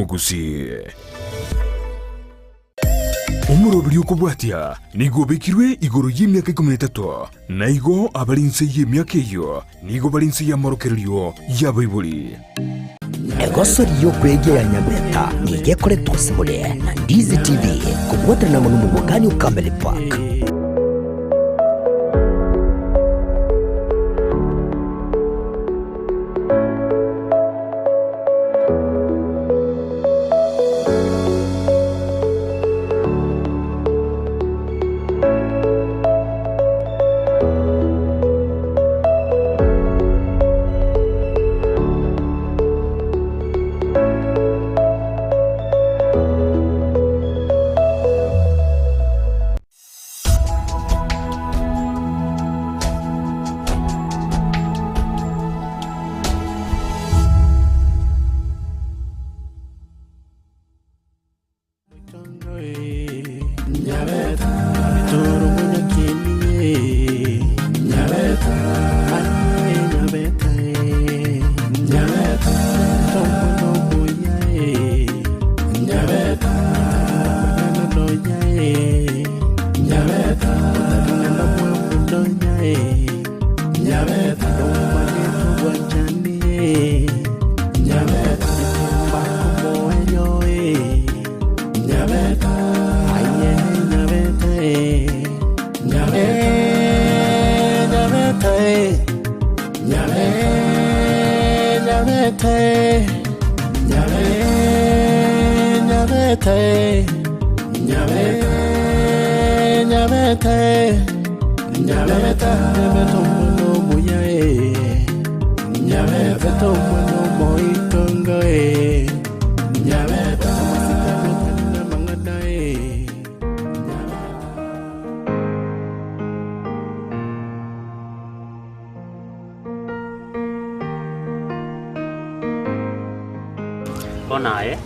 Mugusi. Umurobiri ukubwatia nigo bekirwe igoro y'imyaka 13 na igo abarinse y'imyaka iyo nigo barinse y'amorokerio y'abayibuli. Egoso riyo kwegera Nyabeta nige kore twasibule na Ndizi TV kubwata na munu mugani ukambele park. Onae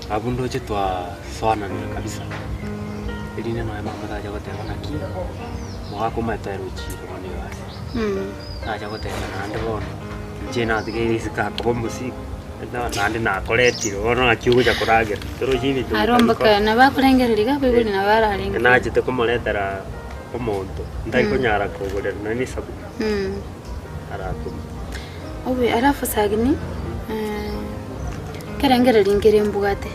abundo chitwa swana ni kabisa ili neno ya mama aja goteba naki mwako matero chiro ni wasi aja goteba nande bono njena tigiri sika ko musiki nande na koletiro ono akiugo cha kuragira tero jini aromba kana bakurengerera bibuli na bararenga na chite komoletera omonto ndai konyara ko gole nani sabu araku obe arafu sagini kerengera lingere mbugate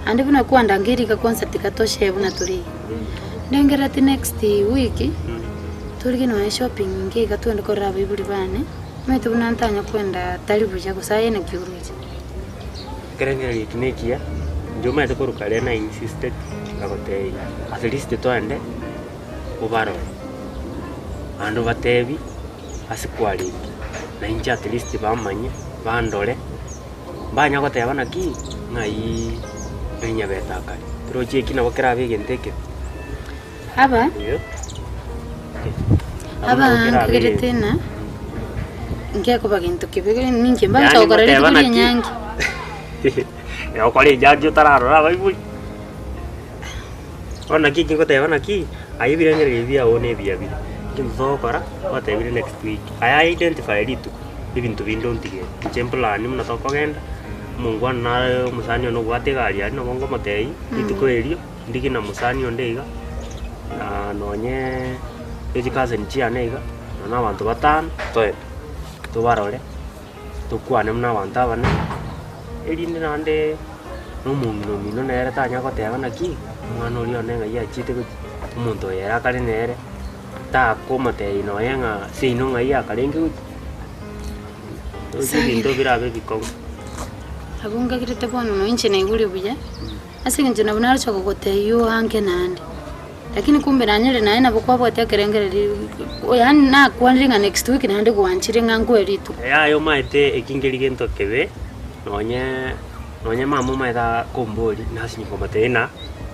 ande buna kwanda ngirika concert katoshe buna turi ndengera ti next week turi no shopping ngiga twende ko raba ibuli bane mete buna ntanya kwenda talibuja gusaye na kiuruji kerengera litinekia ndio mete ko rukale na insisted kagote at least twende ubaro ando batebi asikwali na inja at least bamanye bandole banya goteba naki ngai Nyabeta kali tro cheki na bakira bege nteke aba ngeretena ngeko baginto kibege ninje mbanga okorari kuri nyangi ya okori jagyo tararo baibuli ona kiki goteba naki ayi birengere bia one bia bi kimzokora watebire next week aya identify itu ibintu bindontige chemplan muna tokogenda Mungu na musani ono gwate gari ari no bongo motei ituko erio ndiki na musani ondeiga na nonye ejikaze nchia neiga na abantu batano to barore to kwane mna abantu abane eri nande no mungu mino nere tanya goteba naki mwana ori onenga ya chite ko umuntu yera kare nere ta ko motei no yenga sino ngai akarenge ndo birabe bikong abunga kirete bono no inche na iguri buya asinje na bunara choko goteyo hange nande lakini kumbe nanyere naye nabukwa bwate kerengere yani na kwanringa next week nande kuanchire ngangu eritu yo maite ekingeri gento kebe nonye mamu maida kombori nasi nyiko matena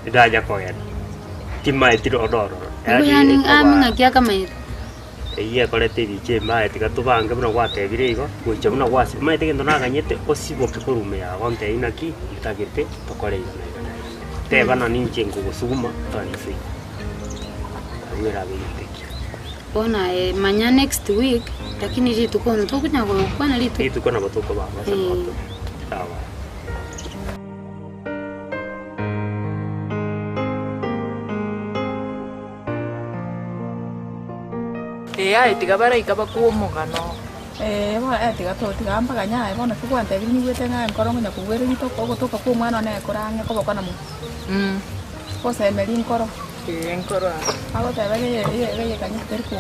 idaja koya timaiti rodoro yani aminga kya kama ira iya kolete biche mbae tikatubange buna gwatebire igo gwicha buna gwasi maite gendo naganyete osiboke korume ya gonte inaki itagete tokore ina teba na ninche ngugusuma tanisi awera binteki bona manya next week lakini ritu kono tokunya go kwana ritu kona batuko baba sabato sawa ai tiga bara ikaba kuomugano. Bona tiga to tiga mpaka nyae bona tukwante bini gwete nyae nkorongo nya kugwere gitoko gutuka ku mwana ne kurange ko bokana mu. Ko se meri nkoro. Nkoro. Ago tebele ye kanyi terko.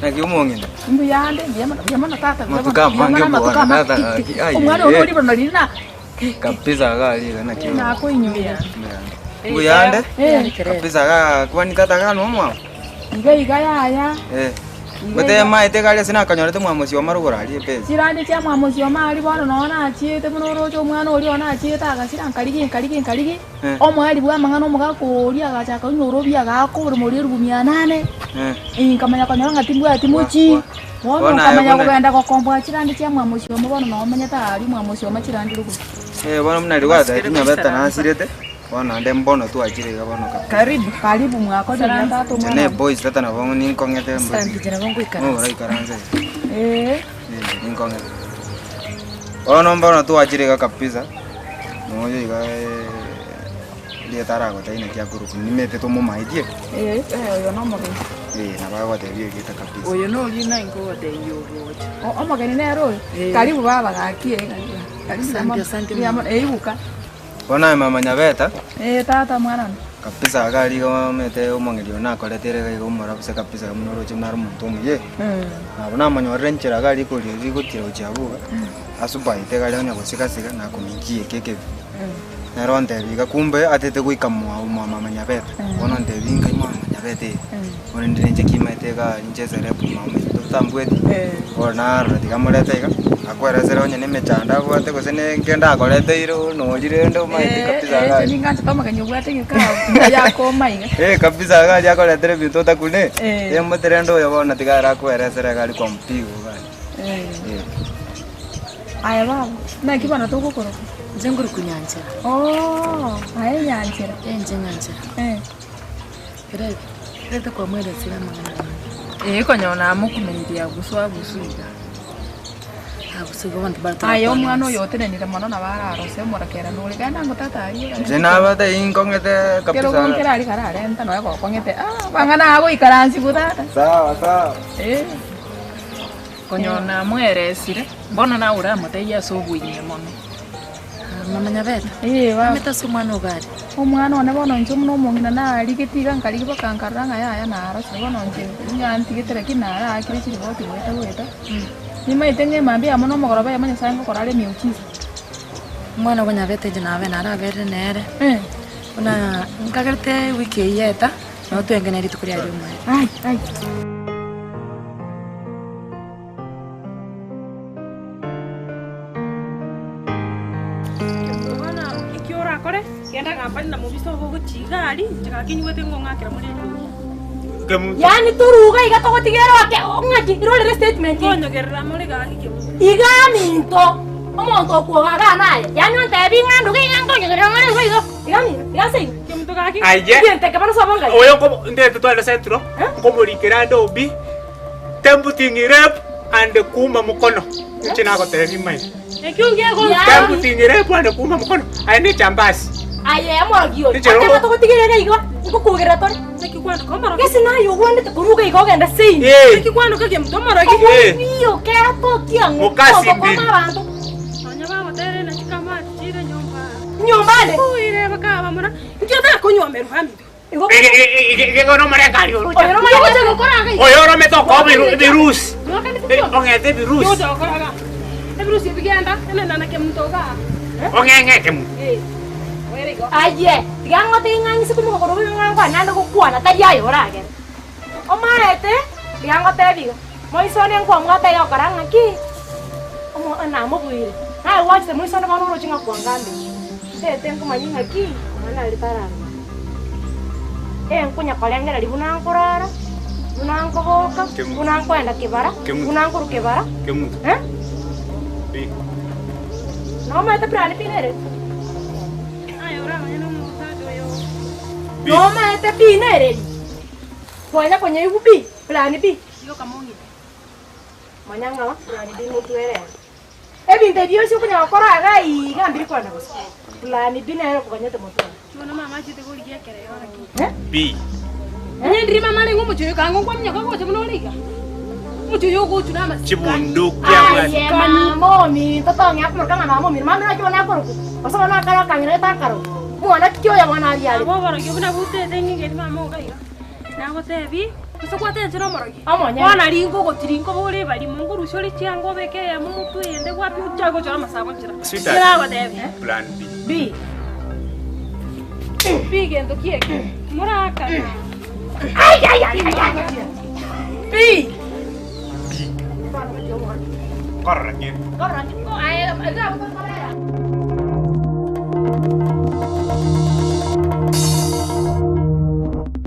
Na kiumongine. Mbu yande yamana tata. Ai. Umwana ono libo no lina. Kabisa gali na kiu. Na ko inyuya. Mbu yande? Kabisa ga kwani tata ga no mwa. Iga ya. Bete mai te gali sina kanyorete mwa musio marugora ali pezi. Sirande cha mwa musio mali bono nona achiete muno rojo mwana oli ona achiete agasira nkaligi. Omwali bwa mangano mugako oli agacha ka nyorobi agako buri muri rubumia 8. Nkamanya kanyora ngatimbu atimuchi. Wono kamanya kugenda ko kombo chirande cha mwa musio mubono no manya ta ali mwa musio machirande rugo. Bono mnali gwata tinya beta na sirete. Bona nde mbono tu ajire ga bono ka. Karibu mwako ndio tatu mwana. Ne boys tata na bongo ni nkongete mbo. Santi jana bongo ikara. Oh rai karanze. Ni nkongete. Ono mbono tu ajire ga kabisa. Moyo iga dia tarago taina kia guru nimete to mama idie. Yo no mo. Na baba te vie kita kabisa. Oyo no lina ingo de yogo. Omo gani ne ro. Karibu baba gakie. Karibu asante. Ibuka. Bona mama nyabeta. Tata mwana. Kabisa gali go mete umongelio na koletere ga go mora buse kabisa munoro chimnar muntu muye. Abona manyo renchera gali ko ri gutiro chabuga. Asuba ite gali onya gusika sika na kumikie keke. Na ronde biga kumbe atete kuikamwa mama nyabeta. Bona nde binga mama nyabete. Bona ndirenje kimaite ga njezere mama tutambweti. Bona radigamolete ga akwera zero nyene mechanda bwate gusene ngenda akorete iro no jirendo maite kabisa ga ninga toma kanyo bwate ngika ya ko maiga kabisa ga ya korete bintu takune moterendo yo bona tigara kwera zero ga ko mpigo ga aya baba na kibana to kokoro Zenguru kunyanjira. Aya nyanjira Nje nyanjira. Rete kwa mwele sila mangana. Konyona mukumendia guswa gusuiga. Agusuga wantu bata. Ayo mwana yote nende mwana na bararo se morakera no ligana ngotata ari. Jena bata ingongete kabisa. Kero ngongera ari karare enta no yako kwangete. Bangana abo ikaransi gutata. Sawa. Konyona mweresire. Mbona na ura muteya so bwinye mono. Mama nyabeta. Wa. Meta sumwana ugari. Omwana one bono nje muno mongina na ari getiga nkali bakankaranga ya na ara se bono nje. Nyanti getere kinara akiri chiri boti weta. Nima itenge mambi amono mogoroba yamanya sango korale miuchiza. Mwana wanya vete jina ave nara vere nere. Una ngagerte wiki yeta no tu engene ritu kuri ari umwe. Ai. Bwana ikiora kore kenda ngapani na mubiso go chigari chakakinywe ngo ngakira muri Yani turuga iga to tigero ake ngaji role statement konyo gerra muri ga kikyo iga minto omonto ko ga nae yani on tebi ngandu ga ngandu gerra ngare go iga sei kimto ga ki aye gente que para sabonga oyo ko ndete to ala centro ko muri kirando bi tembu tingirep ande kuma mukono china ko tebi mai ekyunge go tembu tingirep ande kuma mukono ane chambasi aye amoragio ate to tigere iga ko gerra to kikwano komara kesi na yo wonde to kuruga iga genda sei kikwano kage mtomara ki iyo kera to kiango mukasi bi anya baba tere na chikama chire nyombane uire bakaba mona njota konywa meru hambi Ige no mare kali oro. Oyo no mare ko koraga. Oyo ro me toko virus. Ongete virus. Yo to koraga. Virus bigenda ena na kemtoga. Ongenge kemu. Aye, tigango tinganyi siku mo koro ngango ananda ko kuana ta yayo rage. O maete, tigango tebigo. Mo isone ngo ngata yo karanga ki. Omo ana mo buire. Na watch the mo isone ko ro chinga kuangande. Tengo manyinga ki, mana liparanga. Nkunya kalengera libuna nkorara. Buna nkoboka, buna nkwenda kibara, buna nkuru kibara. Kemu. Bi. No maete prani pinere. No maete pinere. Kwanya kwenye ubi, plani bi. Yo kamongi. Manyanga, plani bi mutuere. Ebinte dio si kunya koraga I ngambiri kwana gusa. Plani bi nero kwenye te mutuere. Chona mama chite goli ya kere ora ki. Bi. Nyendri mama ni ngumu chuyo kango kwa mnyaka kwa chamuno liga. Muchuyo ko tunama. Chimundukia bwana. Ay, mama mi toto ngap mo kanga mama mi mama na chona ko. Basta na kara kangire ta karo. Mo na kyo ya mwana ali ali. Abo baro yobuna bute dengi ngeni mama ngaiga. Na go tebi. Kuso kwa tete no morogi. Amonya. Wana ringo go tiringo bole bali mungu rushori chiango beke ya mumu tu yende wapi uchago chora masaba chira. Chira go tebi. Plan B. B gendo kieke. Muraka. Ay. B. Corre que. Ay, ada ko kamera.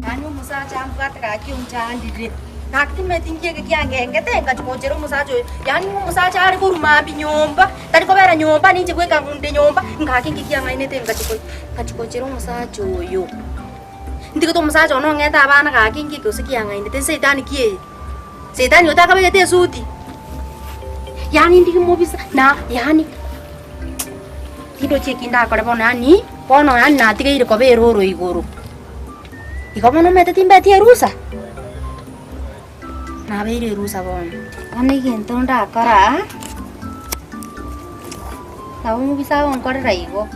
Anu musa jam buat kaki uncan di nakti meeting ke kiange ngete ka ko jero musa jo yani musa cari ko rumah bi nyomba tadi ko bera nyomba ni jegwe ka munde nyomba ngaki ki kianga ine te ka ko jero musa jo yo ndiko to musa jo no ngeta bana ka ki ko sikianga ine te setan kie setan yo ta ka be te suti yani ndiki mo bisa na yani kido chekinda ko bona ni pono yani na tike ire ko be roro igoro ikamu no mete timbe tie rusa na beire rusa bon ane gento nda kara tahu bisa on kora raigo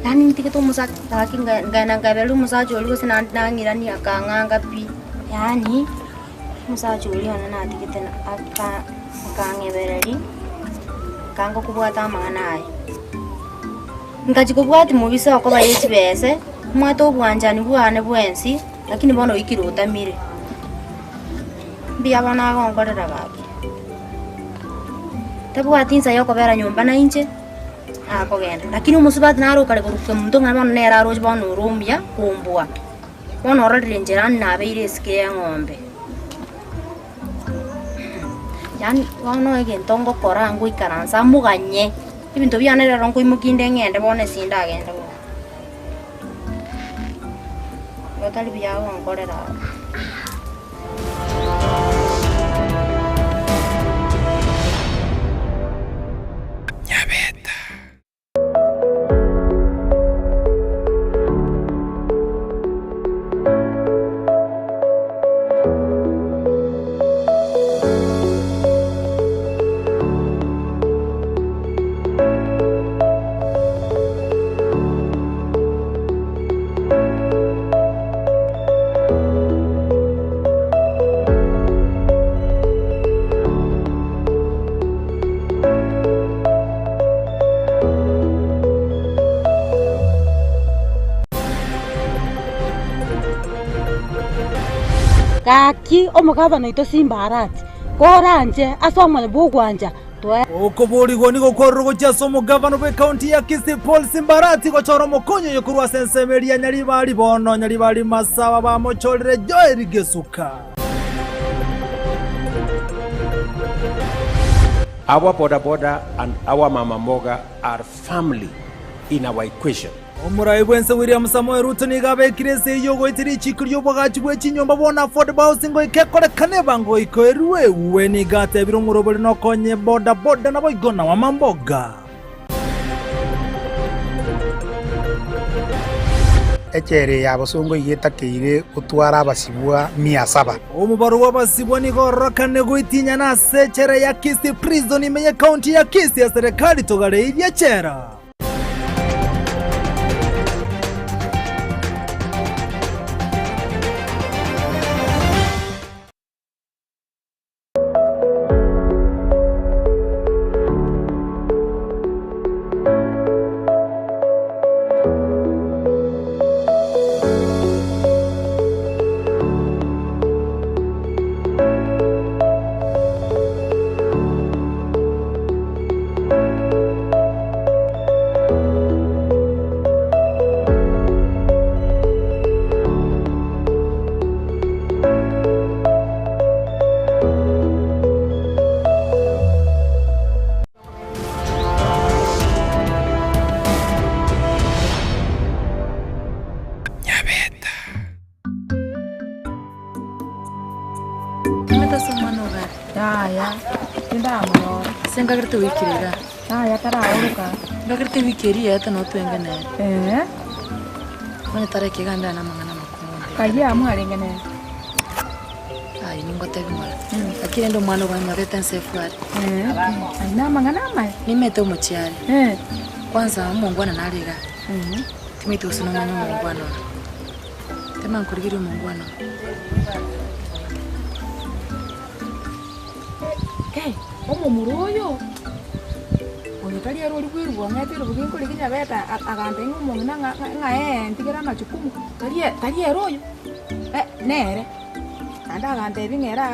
yani tike to musa taki ngana ngabelu musa joli ko sina nangira ni akanga ngapi yani musa joli ona na tike tena akange bereri kango kubwata mangana ai ngaji kubwati mu bisa ko bayeti bese mwato bwanjani bwane bwensi lakini bono ikirota mire biya bana ngongorera baki tabu atinza yoko bera nyumba na inje ako genda lakini umusubati naro kale kuruke muntu ngama nera roje bono rumya kumbwa bono orere njerani na beire ske ngombe yani bono egentongo korango ikaranza muganye ibintu byanera rongo imukinde ngende bone sinda agenda tali biya ngorera Nyabeta. Kaki omugabana ito simbarati koranje asomane bugwanja okoburigo niko korrogo chaso omugabana be county ya Kisii Paul Simbarati gochora mokonyo yokurwa sensemeria nyali bali bono nyali bali masaba bamochorere Joel Gesuka. Our boda and our mama mboga are family in our equation. Omurai bwense William Samoei Ruto nigabe kirese yogo itiri chikiryo bwagachi bwechinyomba bona affordable housing go ikekore kaneba ngo ikoerwe uwe nigate birungurobori no konye boda na boigona wa mamboga echere yabasongo yetakeire gutwara abasibwa 700 omubaro w'abasibwa nigorokane gwitinya na sechere ya Kisii prison imenye county ya Kisii ya serikali togare ibya chera. Ya, tinda amor. Senga kertu wikiriga. Ya tara uruka. Ngakertu wikiri ya tano tu engane. Kone tare kiganda na mangana makonde. Kaya amwarengene. Ai ningotebi mara. Lakini ndo mwana wa mabeta nsefwari. Aina mangana mai. Nimete umuchiari. Kwanza Mungu ananarega. Timite usino Mungu ana. Tema nkurigiri Mungu ana. Omo muroyo. Oyo tali ero likwirwa ngatero bugingo likinya beta agambe ngomo nga ntigera machukumu. Tali ero oyo. Nere. Anda agante bingera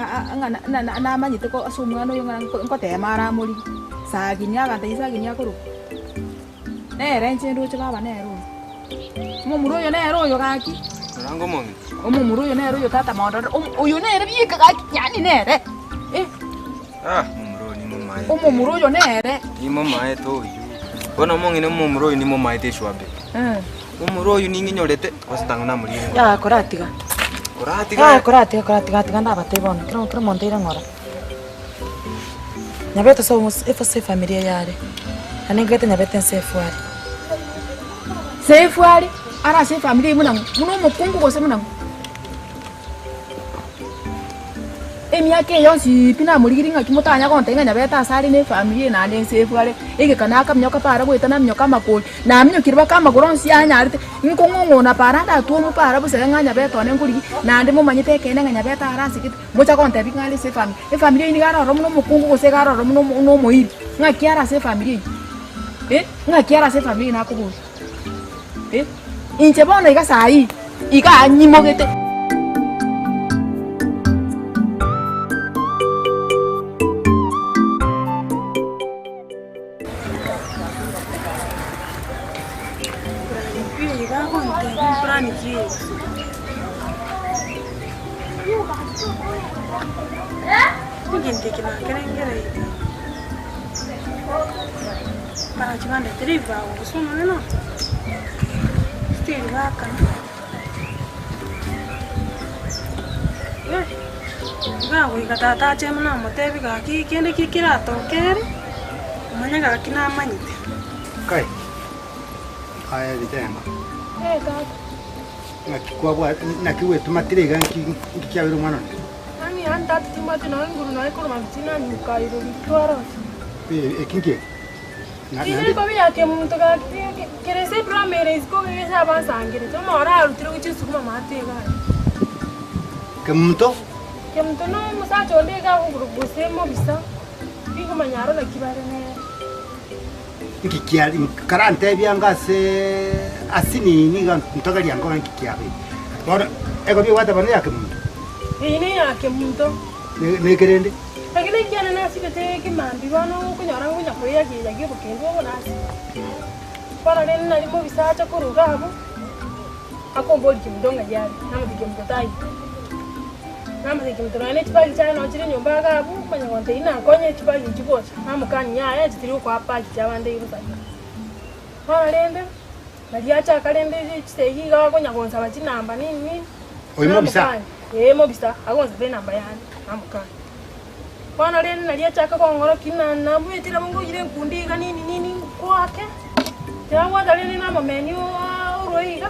na manyite ko asumwana yo ngote mara muri. Sagini agante isagini akuru. Nere nchendo chaba nero. Omo muroyo nero oyo gaki. Rango mongi. Omo muroyo nero oyo tata mondo. Oyo nere bika gaki yani nere. Omo muroyo nere. Ni mama eto yu. Bona mongi ne omo muroyo ni mama ete shwabe. Omo muroyo ni nginyorete wasitanga na muri. Ya koratiga. Koratiga ndabate bona. Kiro monteira ngora. Nyabeta somos efase familia yare. Anengete nyabeta nsefwari. Sefwari ara se familia munangu. Muno mukungu gose munangu. Emiake yonsi pina murigiringa kimutanya kontenga nyabeta asari ne familia na ne sefware ege kanaka mnyoka para bweta na mnyoka makoli na mnyokirwa kama goronsi anyarite nkongongo na paranda tuomo para busenga nyabeta ne nguri na ndi mumanyite kene nyabeta arasikite mucha konte bingali se familia familia ni gara romuno mukungu gose gara romuno no moiri ngakiara se familia ngakiara se familia na kubu inche bona iga sai iga anyimogete Para chivanda triva, usuma no. Stili vaka. Gawe katata chemna motebi ga ki kende kikira tokere. Manya ga kina manyite. Kai. Aya ditema. Kaka. Nakikwa nakiwe tumatire ganki nkikyabiro mwana. Ani anda timati no nguru no ekoro mantina nyuka iro litwara. Kinke. Ini kau biar kamu untuk kira saya pernah meres kau biar saya abang sanggir itu mau orang harus terus cuci semua mati kan. Kamu tu? Kamu tu no masa coli kau guru saya mau bisa, ini kau menyarol lagi barangnya. Kikiar, karante biar enggak asini ini kan untuk kalian kau yang kikiar. Baru, kau biar apa ni kamu? Ini ya kamu tu. Ni kerende? Lakini kiana nasi kete kimambi bano kunyorang kunya kuya ki yagi bukengo nasi. Para den na limo bisa cha kuruga hapo. Ako mbodi kimdonga yari, nama dikimtotai. Nama dikimtotai ne chipali cha no chire nyumba ga hapo kwenye container konye chipali chibocha. Nama kanya ya chitiri kwa hapa chawande irusa. Para den na diacha kalende chitegi ga konya gonsa bachinamba nini. Oimo bisa. Mo bisa, agonsa be namba yani. Nama kanya. Wana leni nalia chaka kwa ngoro kina na mwetira mungu jire kundi ga nini kwake. Tawa daleni na mamenyu uroiga.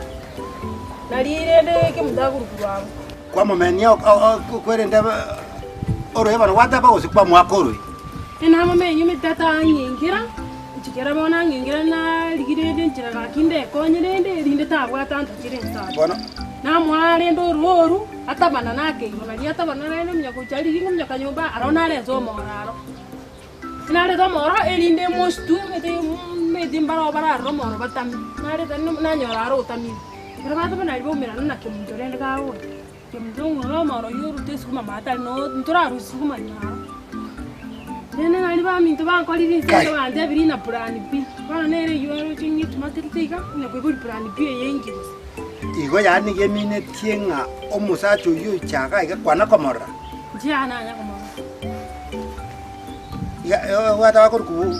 Nalire de kimdaguru kwa. Kwa mamenyu kwerende oroiba no wata ba osikwa mwakoro. Ina mamenyu mitata nyingira. Chikera bona nyingira na ligire de nchira ga kinde konyere de rinde tabwa tanto chire nsa. Bona na mware ndo roru atabana nake ngona atabana nene mnyako chali ringo mnyaka nyumba arona lezo moraro sinale do moro elinde mostu mete mbara bara ro moro batami nare tan na nyoraro utami pero bato bana ribo mira na ke mjore nga wo ke mjong ro moro yuru tesu mama tal no nturaru su manyaro nene na riba minto ba ko liri se ba ande birina purani pi bana nere yoro chingi tumatirtika ne ko buri purani pi yengi Igo yani gemine tienga omusacho yu chaga iga kwana komora. Jana nya komora. Ya wata wako ku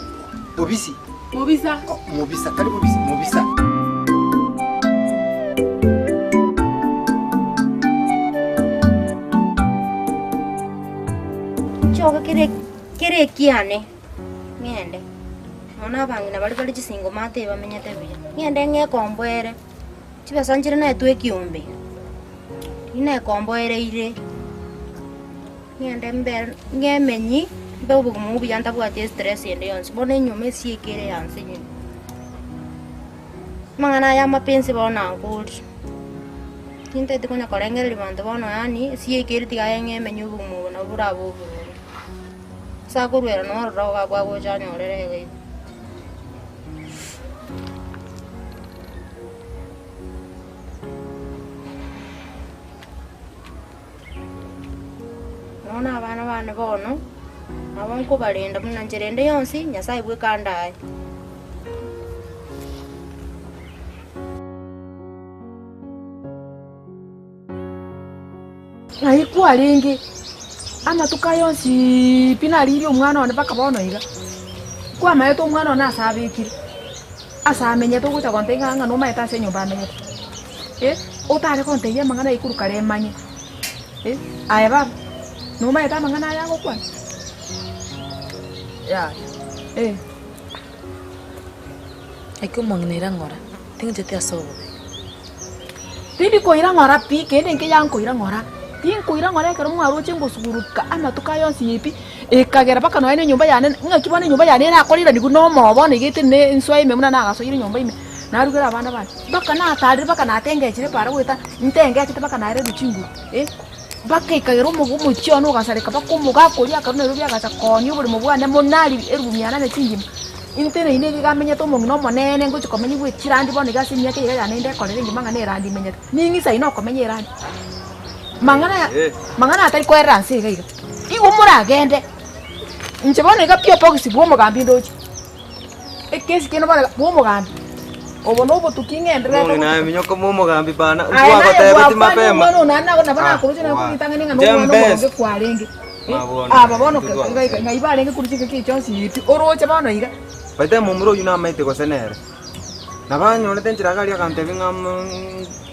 mobisi. Mobisa. Mobisa kali mobisa. Choka kere kiane. Ngende. Ona bangina bali chisingo mate bamenyete bya. Ngende nge kombwere. Chiba sanjira na etwe kiumbe. ine komboereire ngende mbere ngemenyi mbe ubugumu buyanda bwate stress ende yonse bona inyume siekere yanse nyine mangana ya mapenzi bona nguri tinte tikunya korengere libantu bona yani siekere tigaye menyu ubugumu na burabo sakurwera no roga kwa gojanyorere nona abana bane bono abonko balinda muna njerende yonsi nyasaye bwekandaye Aikuwa lingi ama tukayonsi pina lili umwana wane paka bono iga kwa maeto umwana wane asabikiri asamenye to guta konte nganga no maeta se nyumba amenye otare konte ye mangana ikuru kare manye aya baba no maeta mangana yango kwa ya Aiku mongnira ngora ting jete asobo Tidi ko ira ngora pi kende nke yang ko ira ngora tin ko ira ngora kero ngaro chengo suguruka ama tukayonsi yipi kagera paka no ene nyumba yane ngakibone nyumba yane na kolira ndiku no mobo ne gete ne nswai me muna na gaso ire nyumba ime na rugera abana bana baka na atari baka na tenge chire para weta ntenge chite baka na ire duchingu baka ikagera mo gumu chiono gasare kapa kumuga kolia karone rubya gasa konyo buri mubwana monali erumyana ne chingima intene ine bigamenya to mongno monene ngo chikomenyi bwe chirandi bone gasi myake ire yana inde kolere ngimanga ne randi menya ningi sai no komenye randi mangana atari ko eranse gaiga igo muragende nchebone ga pio pokisi bwo mugambi ndochi ekesi keno bana bwo mugambi obono bo tukingendre to na minyoko mo mugambi bana uwa batebeti mapema no na bana kuruchi na kunitangani nga no mwana kwalenge aba bono ngai balenge kuruchi ke chonsi yipi oroche bana iga baite mumuro yuna maite ko senere nabanyole tenchira gali akantebi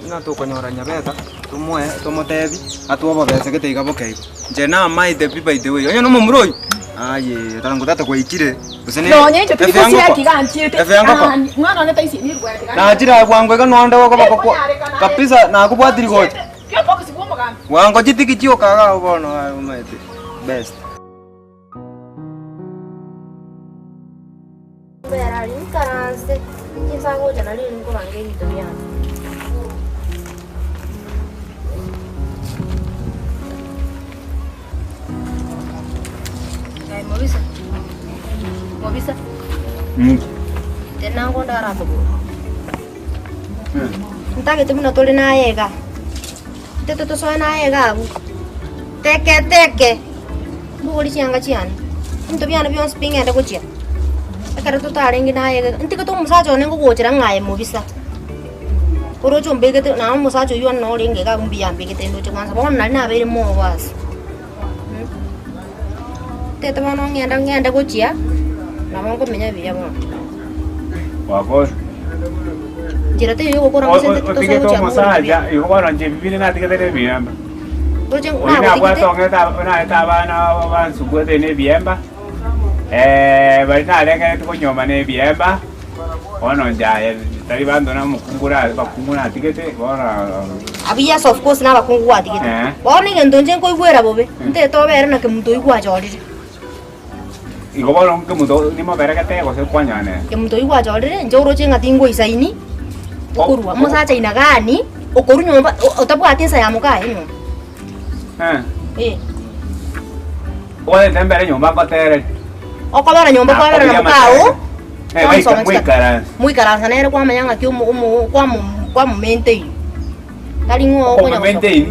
ngato konyora nyabeta tumwe tomotebi atuoba bese gete igabokeigo nje na maite pipa itewe onyo no mumuro aye tangu tata kwa ichire usene no nyenje tibikosi yakiganchite mwana ne taisi ni rwa na jira bwangwe kanonda wako bako kabisa na kubwatiri gote kyo box bwo mugambi wango chitiki chio kaga ubono maite best Bera linkaranse kinsago jana lili ngo bangeni dunia Ay Mobisa tena ngo ndara to ntake tumuna tole na yega teto to so na yega teke buri chianga chiani nto byana byo spinga enda kuchia akara to tarengi na yega ntike to musacho nengo kuchira ngaye Mobisa orocho mbegete na musacho yo no lenge ga mbia mbegete ndo chikwanza bona na bere mo was tete bana ngenda kuchia na mongo menya biya bona wako jira te yo kokora musente to so cha musaja yo bona nje bibili na tikete biyamba orocho na kwa tonga na bana bansu kwete ne biyamba bari na lenga to nyoma ne biyamba ono njaye tari bando na mukungura bakungura tikete bona abiyas of course na bakungura tikete bona ngendo nje ko igwera bobe nte to bere na ke muntu igwa jori igo bono ke muntu ni mo bere ke te ko se kwanyane ke muntu igwa jori nje oroche ngatingo isaini okurwa musacha ina gani okoru nyomba otabwa atesa ya mukae no wale tembere nyomba ko tere okobara nyomba ko bere na mukao muy karanza nere kwa manyanga ki kwa momente tali ngo ko momente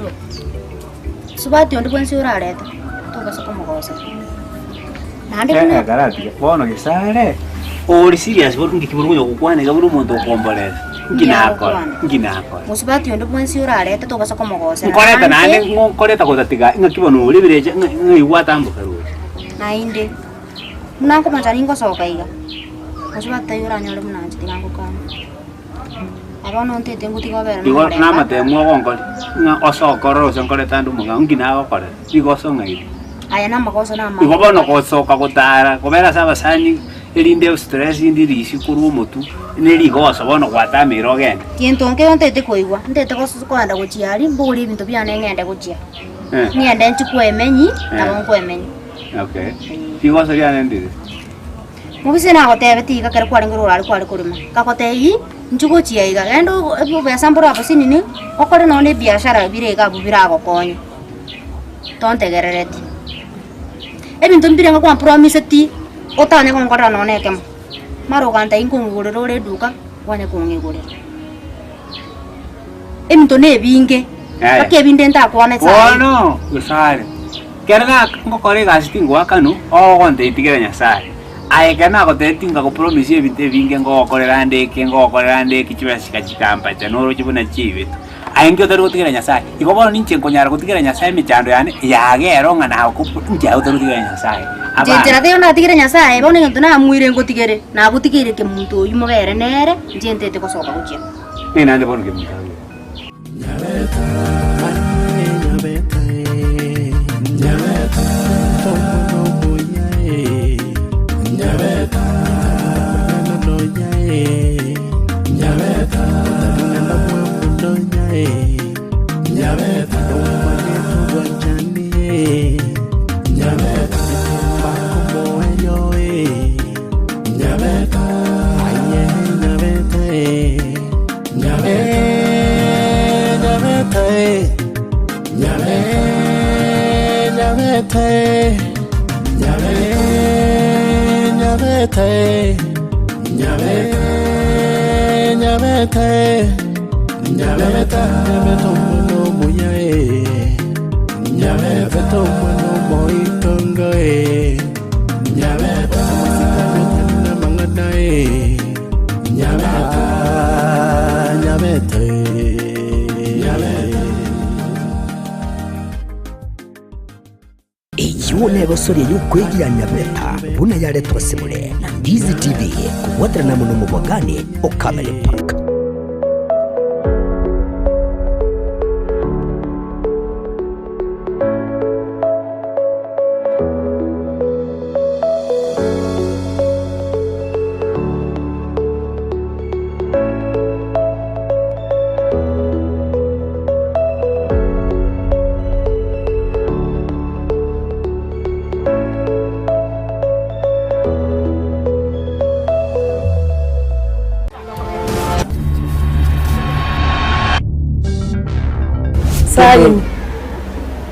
subati ondo kwensi urareta toka soko mogosa nande kuna garati bono gisare ori serious bono ngikiburu yo kukwane gaburu muntu okomboleza nginako musubati ondo kwensi urareta toka soko mogosa nkoreta nande nkoreta ko tatiga ngakibono uri bireje ngiwa tambuka ruwe nainde munanko manjani ngo soka iga musubati uranyole munanje tigango kana abono ntete ngutigo bera igo nama te mo gongo nga osokoro sonkoreta ndu muga nginako kore igo songa ide aya nama koso nama igo bono ko soka kotara kobera saba sani Elinde stress indirisi kuru mutu. Neri gosa bono kwata miro genda. Kintu nke ntete koigwa. Ntete kwanda guchiari mburi bintu byane ngende guchia. Niende nchikwemenyi na nkwemenyi. Okay. Figosa byane ndire. Mubise na gotebe tiga kare kwari nguru ari kwari kurima. Kakotei nchuguchia iga. Endo ebu besambura hapo sinini. Okore none biashara birega bubira gokonyo. Tontegerereti. Ebintu mbiranga kwa promise ti otane ko ngora none kem. Maro kanta inkungurero le duka wane kungigure. Ebintu ne binge. Ake binde nta kwane sa. No, usare. Kerna ngokore gastingo akanu o gonte itigera nyasare. Aekana gotetinga ko promise ebinte binge ngokorera ndeke chibasika chikampa cha noro chibona chibitu. Aenge otero gutigera nyasaye igoboro ninche nkonyara gutigera nyasaye michando yane yagero ngana ko nja otero gutigera nyasaye njentera de ona tigera nyasaye bone ntu na mwire ngotigere na gutigire ke muntu uyu mogere nere njentete kosoka guchia ni nande bono ke muntu Iyo nego sori y'ukwegira Nyabeta buna yare twasimule na Ndizi TV kuwatira na muno mubagani okamele park.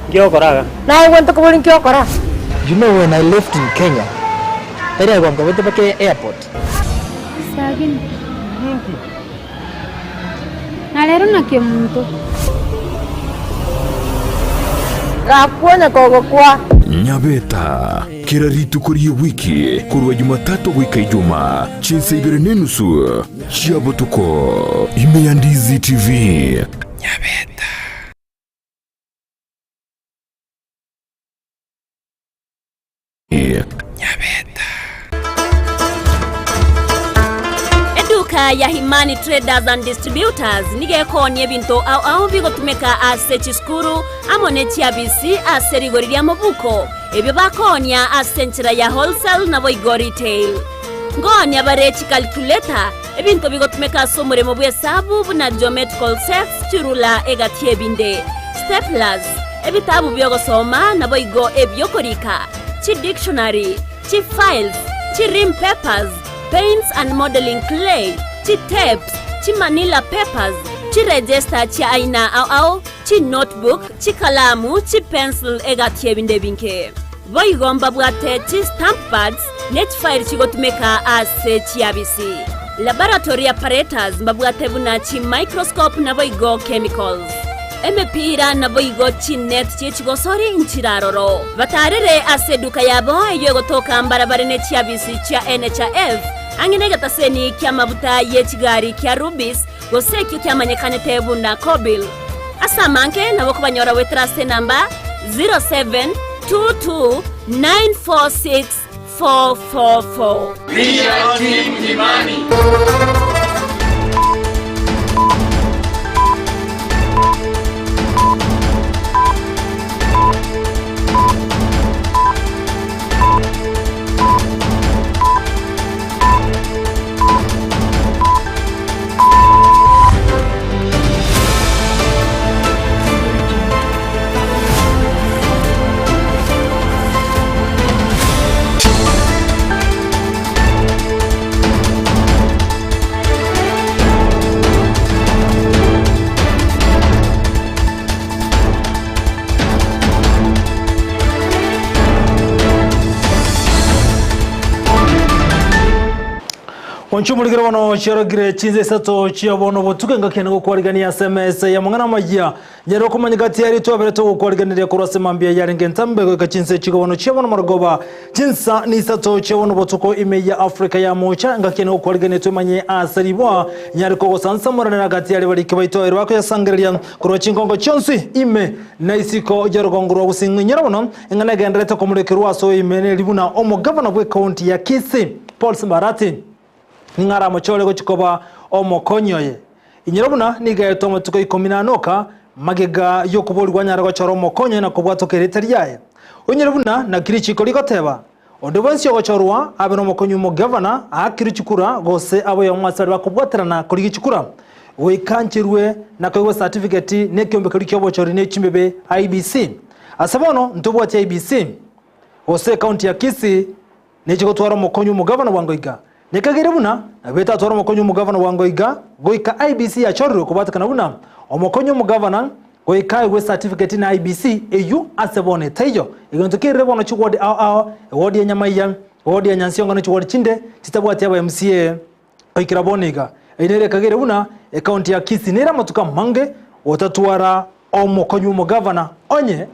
Kiokora. Now I want to go in Kiokora. You know when I left in Kenya, I went to the airport. Sagin. Nalero na kimuntu. Rakuona kogo kwa. Nyabeta kira ritu kuri wiki kurwa Jumatatu gwika Ijumaa chinsa ibere nenusu chiabotuko ime ya Ndizi TV. Nyabeta Eduka ya Himani Traders and Distributors nigekonye ebintu au bigotumeka ase chiskuru amone chiabisi ase rigori lya mubuko ebyo bakonya ase nchira ya wholesale na boigo retail ngonya barechi calculator ebintu bigotumeka ase omuremo bw'esabu buna geometrical sets chirula egatie binde staplers ebitabu byogosoma na boigo ebyokorika chi dictionary chi files chi rim papers paints and modeling clay, chi tapes, chi manila papers, chi register chi aina au, chi notebook, chi kalamu, chi pencil egatie binde binke. Boigomba bwate chi stamp pads, net file chi gotumeka ase chi abisi. Laboratory apparatus mbabwate buna chi microscope na boigo chemicals. Emepira na boigo chi net chi chigosori nchiraroro. Batarere ase duka yabo eyo gotoka mbarabare ne chi abisi chia NHF. Anginega taseni kia mabuta yechigari kia Rubis goseki kia manyekane tebu na Kobil. Asamanke na wako banyora wetrase namba 0722946444. We are Team Himani. Onchumuligiro wano chirogire chinze sato chiabono botuke ngakene gukwarigania SMS ya mangana majia nyero kumanyigati yari twabere to gukwarigania kurase mambia yari ngentambe go chinze chigobono chiabono margoba chinsa ni sato chiabono botuko ime ya Afrika ya mocha ngakene gukwarigania twemanye asaribwa nyari ko sansa morana nagati yari bari kibaito ero bako yasangeria kuro chingongo chonsi ime naisiko jorogongro businga nyerabono ngana gendrete komulekerwa so ime ne libuna omo governor bwe county ya Kisii Paul Simbarati ngara mochole go chikoba omokonyoye inyirabuna niga tomo tuko 10 magega yokubolwa nyara go choro mokonyo na kubwato kereteriaye onyirabuna na kirichiko ligoteba ondobonsi go chorwa abeno mokonyo mo governor akirichikura gose abo yomwasari bakubwaterana kurigichikura wikanchirwe na kwa certificate ne kyombe kirikyo bochori ne chimbebe IBC asabono ntobwati IBC ose county ya Kisii ne chigotwara mokonyo mo governor wangoiga nekagere buna abeta toro mokonyo mu governor wangoiga goika IBC ya chorro kubatakana buna omokonyo mu governor goika we certificate na IBC eyu asebone tayo igonto kire bono chugode wodi nyamaiya wodi nyansionga no chugode chinde titabwati aba MCA oikira boniga inere kagere buna account ya Kisii nera matuka mange otatwara omokonyo mu governor onye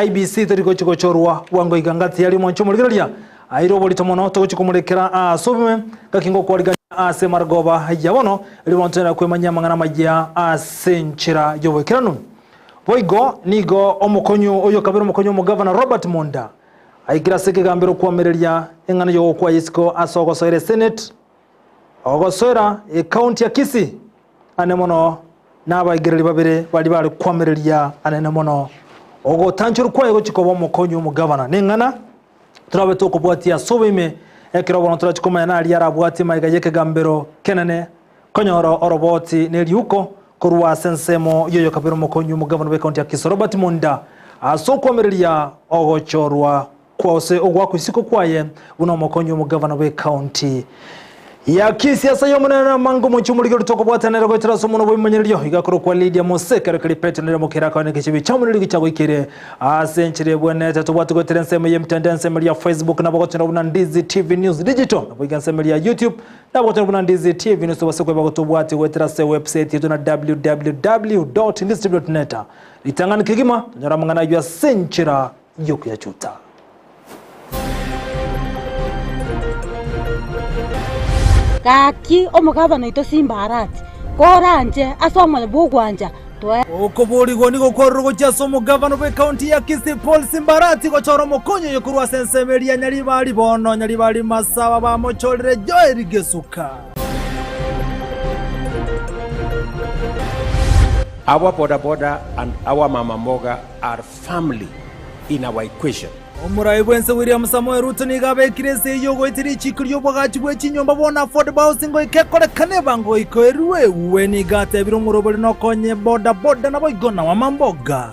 IBC toriko chigochorwa wangoiga ngati yali moncho muligeria airo bolito mono to chikumulekera asubime kakingo kwaliga ase margoba yabono libontera kwemanya mangana majia asenchira yowekeranu boigo nigo omokonyo oyo kabero mokonyo mu governor Robert Monda aigira seke gambero kwamereria engana yo kwa isiko asogo soire senate ogosora county ya Kisii anemono nabaigira libabere bali kwamereria anemono ogo tanchuru kwa yego chikobo mokonyo mu governor nengana turabe to kubwatia sobime ekirobona turachikoma yana ali arabwati maiga yeke gambero kenene konyoro oroboti neliuko kurwa sensemo yoyo kabiro mokonyu mu governor county ya Kisii Robert Monda asokwamereria ogochorwa kwose ogwa kwisiko kwaye buno mokonyu mu governor county ya Kisii asa yomuna mango mu chumuligiro tokobwatanera go tiraso muno bimenyerio igakoro kwa Lydia Moseka kali petnera mukira kwa nekichibi chamuliri cyago ikire asenchire bwene tatubwatu go terenseme yemtendense ya Facebook na bagotera buna Ndizi TV News Digital na bwiganse ya YouTube na bagotera buna Ndizi TV News basekwe bagotubwati weterase website yetu na www.ndizitv.net litangana kigima nyara mangana ya senchira yoku ya chuta kaki omugabana ito Simbarati koranje asomale bugwanja okoboligo niko korrogo chaso mugabana be county ya Kisii Paul Simbarati go choro mokonyo yokurwa sensemeria nyali bali masaba ba mocholere Joel Gesuka. Our boda and our mama mboga are family in our equation. Omuraibense William Samoei Ruto nigabe kirese yogo itiri chikiryo bwagati bwe chinyomba bona affordable housing go ikekore kaneba ngo ikoerwe uwe nigate biro murobori no konye boda na boigona wa mamboga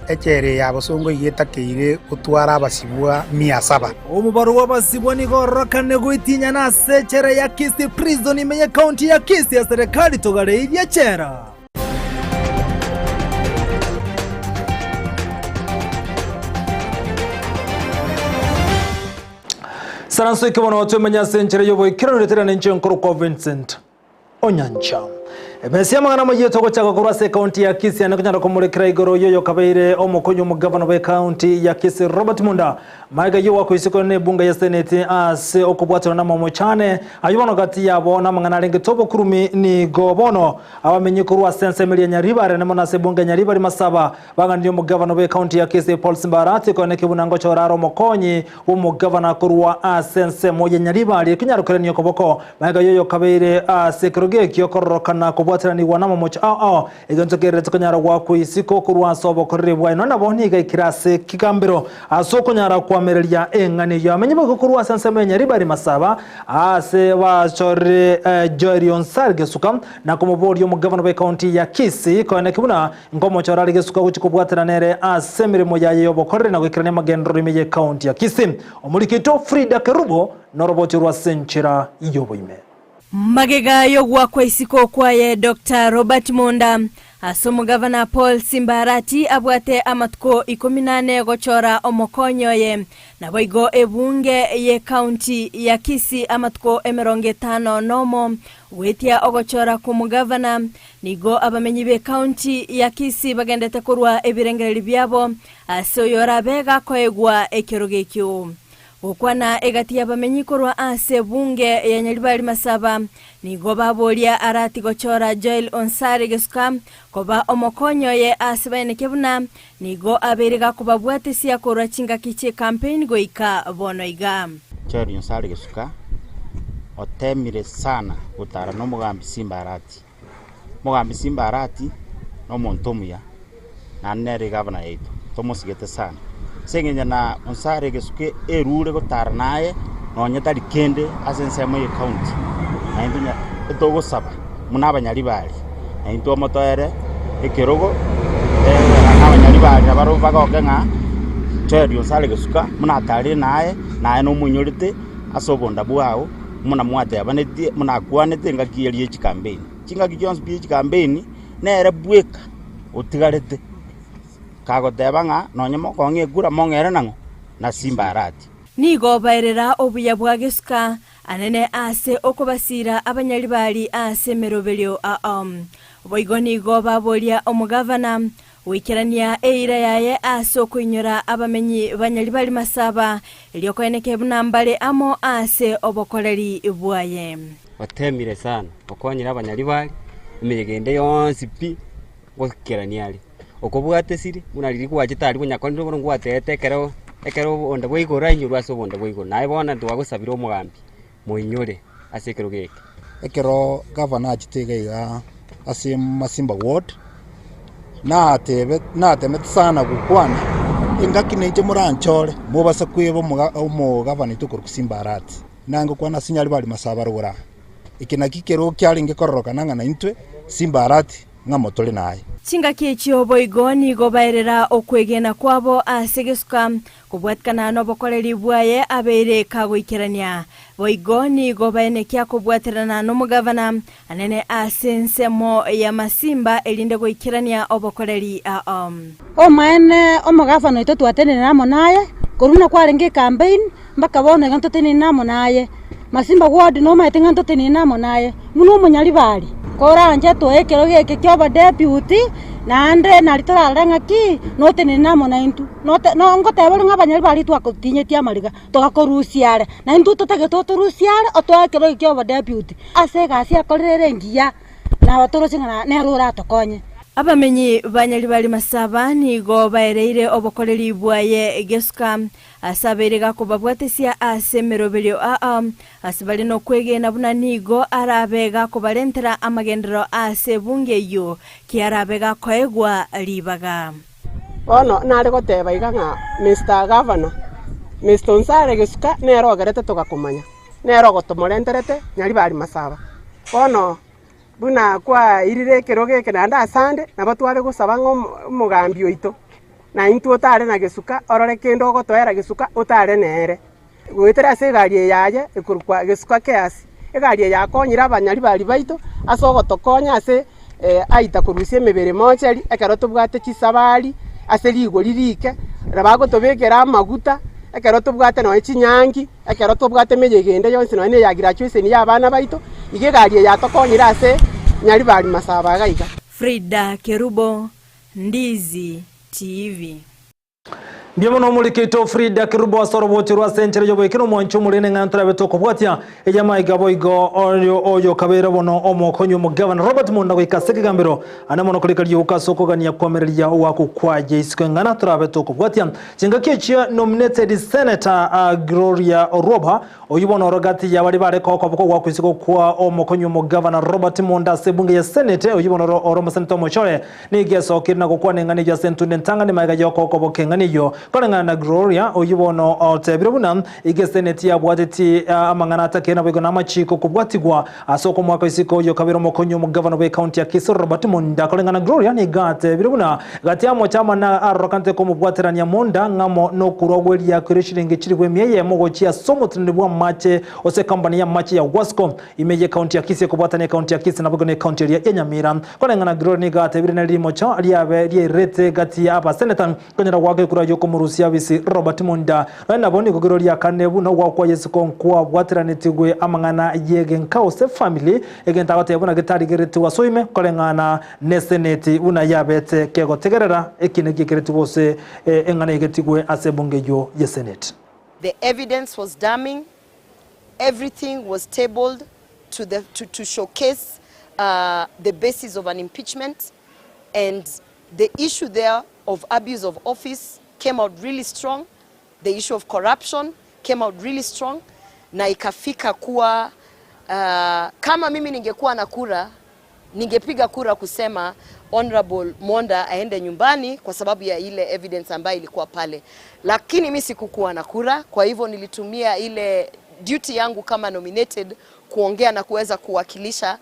echere yabosongo yetakire utwara abasibwa 700 omubaro wabasibwa nigorokane gwitinya na sechere ya Kisii prison imenye county ya Kisii ya serikali togare ibya chera Saranso ikibono watu menya senchire yobo ikirano letera nenche nkoro kwa Vincent Onyancha. Ebensi mangana mo yetoko chaka kurase county ya Kisii anakunyara komurekera igoro yoyo kabaire omokonyo mu governor we county ya Kisii Robert Monda maiga yo wakwisiko ne bunga ya senate ase okubwatira na momo chane ayubano gati yabo na mangana lenge tobo kurumi ni gobono abamenye kurwa sense melia nyaribare na mona se bunga nyaribare masaba bangandi mu governor we county ya Kisii Paul Simbarati ko neke bunango choraro mokonyi mu governor kurwa sense moye nyaribare kinyaro kare niyo koboko maiga yoyo kabaire ase kroge kiyokorokana kubwatirani wanamo mocha egonzokere tukanyara wakwisiko kurwa sobo korrebwa nona boniga ikirase kigambiro asokonyara kwa merelia engane yamenye bokurwa sansemenya ribari masaba ase bachore Jorion Sargesuka na komobori mu governor we county ya Kisii ko nekibuna ngomo chorari gesuka kuchikubwatira nere asemire moyaye yobokorre na gwikirane magendro imeye county ya Kisii omulikito Frida Kerubo noroboti rwa senchira yoboime magega yogwa kwa isiko kwaye Dr. Robert Monda Asomo Governor Paul Simbarati abwate amatko 14 gochora omokonyo ye na boigo ebunge ye county ya Kisii amatko 50 nomo wetia ogochora kumugavana nigo abamenyi be county ya Kisii bagendete kurwa ebirengereri byabo asoyora bega koegwa ekerogekyo Ukwana egati y'abamenyi kurwa ase bunge ya Nyaribari Masaba nigo babolia arati gochora Joel Onsare Gesuka koba omokonyo ye ase baenekebuna nigo aberiga kubabwatisia kurwa chinga kiche campaign goika bonoiga Joel Onsare Gesuka otemire sana gutara no mugambi Simbarati no montomuya na nere gavana yetu tomusigete sana sengenya na Onsare Gesuke erure gutara naye nonyetari kende asensemo ye county na indinya etogo saba munabanyaribari na into motoere ekerogo n'abanyaribari abaro bagokenga Joel Onsare Gesuka munatari naye no munyorite asobonda bwao muna mwate abanetie muna kwanete ngakierie chi campaign chinga kijonse bi chi campaign nere bweka utigarete kagotebanga nonyemo konge gura mongere nango na Simbarati nigo bairera obuya bwa Gesuka anene ase okubasira abanyaribari ase merobelyo boigo nigo babolia omugavana wikirania eira yaye ase okuinyora abamenyi banyaribari Masaba eliokoeneke bunambale amo ase obokoleri bwaye watemire sana okonyira abanyaribari imegende yonsi pi gokiraniali okobwate siri munariri kwachitari kunyakoniro burungu atete ekero onda bwigora inyuru aso bonda bwigo naye bona twagusabira omugambi muinyore ase ekero geke ekero governor achitegaiga ase Masimba ward na temet sana gukwana ingaki neje muranchore mubasa kwebo mu governor tukuru Simbarati nango kwana Nyaribari Masaba rugura ikinaki kero kyaringe kororoka nanga na intwe Simbarati ngamotole naye chinga kiechio boigo nigo bairera okwegena kwabo ase Gesuka kubwatkana no bokoleri bwaye abeire kagoikirania boigo nigo baenekia kubwaterana no mugavana anene ase nsemo ya Masimba elinde goikirania obokoleri omaene omugavana ito twatene namo naye koruna kwarenge campaign mpaka bone ngantotene namo naye Masimba ward no maite ngantotene namo naye muno munyaribari koranje to ekero geke kyoba deputy nande naritoraranga ki note ni namo na intu note no ngotebere ngabanyaribari twakotinyetia amariga togakorusiare na intu totege totorusiare otwakero kyoba deputy ase gasi akorere ngiya na batorosinga ne rura tokonye abamenyi banyaribari Masaba nigo baereire obokoleri bwaye Gesuka asaberega kubabwatesia ase merobelyo asibali no kwegena buna nigo arabega kubalentera amagendero ase bunge yo kiarabega koegwa libaga ono nari goteba iganga Mr. Governor Mr. Onsare Gesuka nero garete tugakumanya nero gotomorenterete Nyaribari Masaba ono buna kwa irire keroge kenanda asande nabatware gusaba ngo mugambi oito na intu otare na Gesuka orore kendo gotoera Gesuka otare nere gwetera se gari yaje ekurukwa Gesuka keasi egari yakonyira abanyaribari baito asogotokonya ase aita kurusie mebere mocheri ekero tubwate chisabari ase ligo lirike rabagotobekera amaguta ekero tubwate no echinyangi ekero tubwate mejegende yonse no ne yagira chwese ni abana baito ige gari yatokonyira ase Nyaribari Masaba gaiga Frida Kerubo Ndizi TV Ndiye muno mulikito Frida Kerubo asoroboti rwa sentere yobo ikino mwancho mulene ngantura betoko bwatya ejama igaboigo oyo kabera bono omokonyo mugavana Robert Munda gwikaseke gambiro anamono kulikali ukasoko gania kwamerelia wako kwaje iskengana turabetoko bwatya cingakechia nominated senator Gloria Oroba oyibono rogati ya bali bare ko kwa kwisiko kwa omokonyo mugavana Robert Munda sebunge ya senate oyibono oro senator mochore ni geso kirna ko kwanengani ya sentunde ntangani maiga yoko ko bokenganiyo kolengana na Gloria oyibono otebire buna igeseneti yabwateti amangana atakena bego namachiko kubwatigwa asoko mwaka isiko yo kabiro mokonyo mu governor we county ya Kisii Robert Monda kolengana Gloria ni gate biribuna gati amo chama na arokante ko mubwaterania Monda ngamo no kurogweli ya kirishiringe chirigwe mieye mogochi ya somo tindibwa mache ose company ya mache ya Wasco imeje county ya Kisii kubwatania county ya Kisii na bego ne county ya Nyamira kolengana Gloria ni gate birina limo cha aliabe rete gati ya aba senator konyera wake kura yoko murusia bisi Robert Monda na boni ko Gloria kanebu na wakwa yesiko kwa bwateranitwe amangana yege nkause family egenta batebona gitari gerete wasoime kolengana ne senate una yabete kego tegerera ekine gikerete bose engana yegetigwe asebongejo ye senate. The evidence was damning. Everything was tabled to showcase the basis of an impeachment, and the issue there of abuse of office came out really strong. The issue of corruption came out really strong, na ikafika kuwa kama mimi ningekuwa na kura ningepiga kura kusema Honorable Monda aende nyumbani kwa sababu ya ile evidence ambayo ilikuwa pale, lakini mimi sikukuwa na kura. Kwa hivyo nilitumia ile duty yangu kama nominated kuongea na kuweza kuwakilisha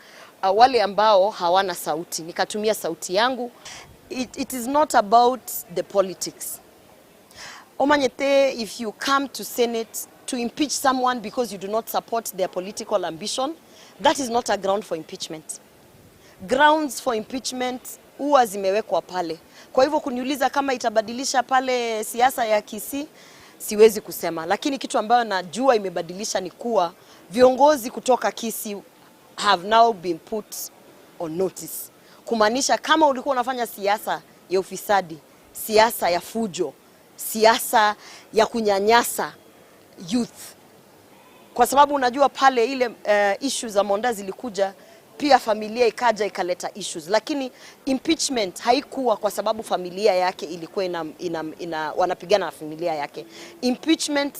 wale ambao hawana sauti. Nikatumia sauti yangu. It is not about the politics. Omanyete, if you come to Senate to impeach someone because you do not support their political ambition, that is not a ground for impeachment. Grounds for impeachment huwa zimewekwa pale. Kwa hivyo kuniuliza kama itabadilisha pale siasa ya Kisii, siwezi kusema. Lakini kitu ambayo najua imebadilisha ni kuwa viongozi kutoka Kisii have now been put on notice. Kumaanisha kama ulikuwa unafanya siasa ya ufisadi, siasa ya fujo, siasa ya kunyanyasa youth, kwa sababu unajua pale ile issues za Monda zilikuja, pia familia ikaja ikaleta issues, lakini impeachment haikuwa kwa sababu familia yake ilikuwa wanapigana na familia yake. Impeachment,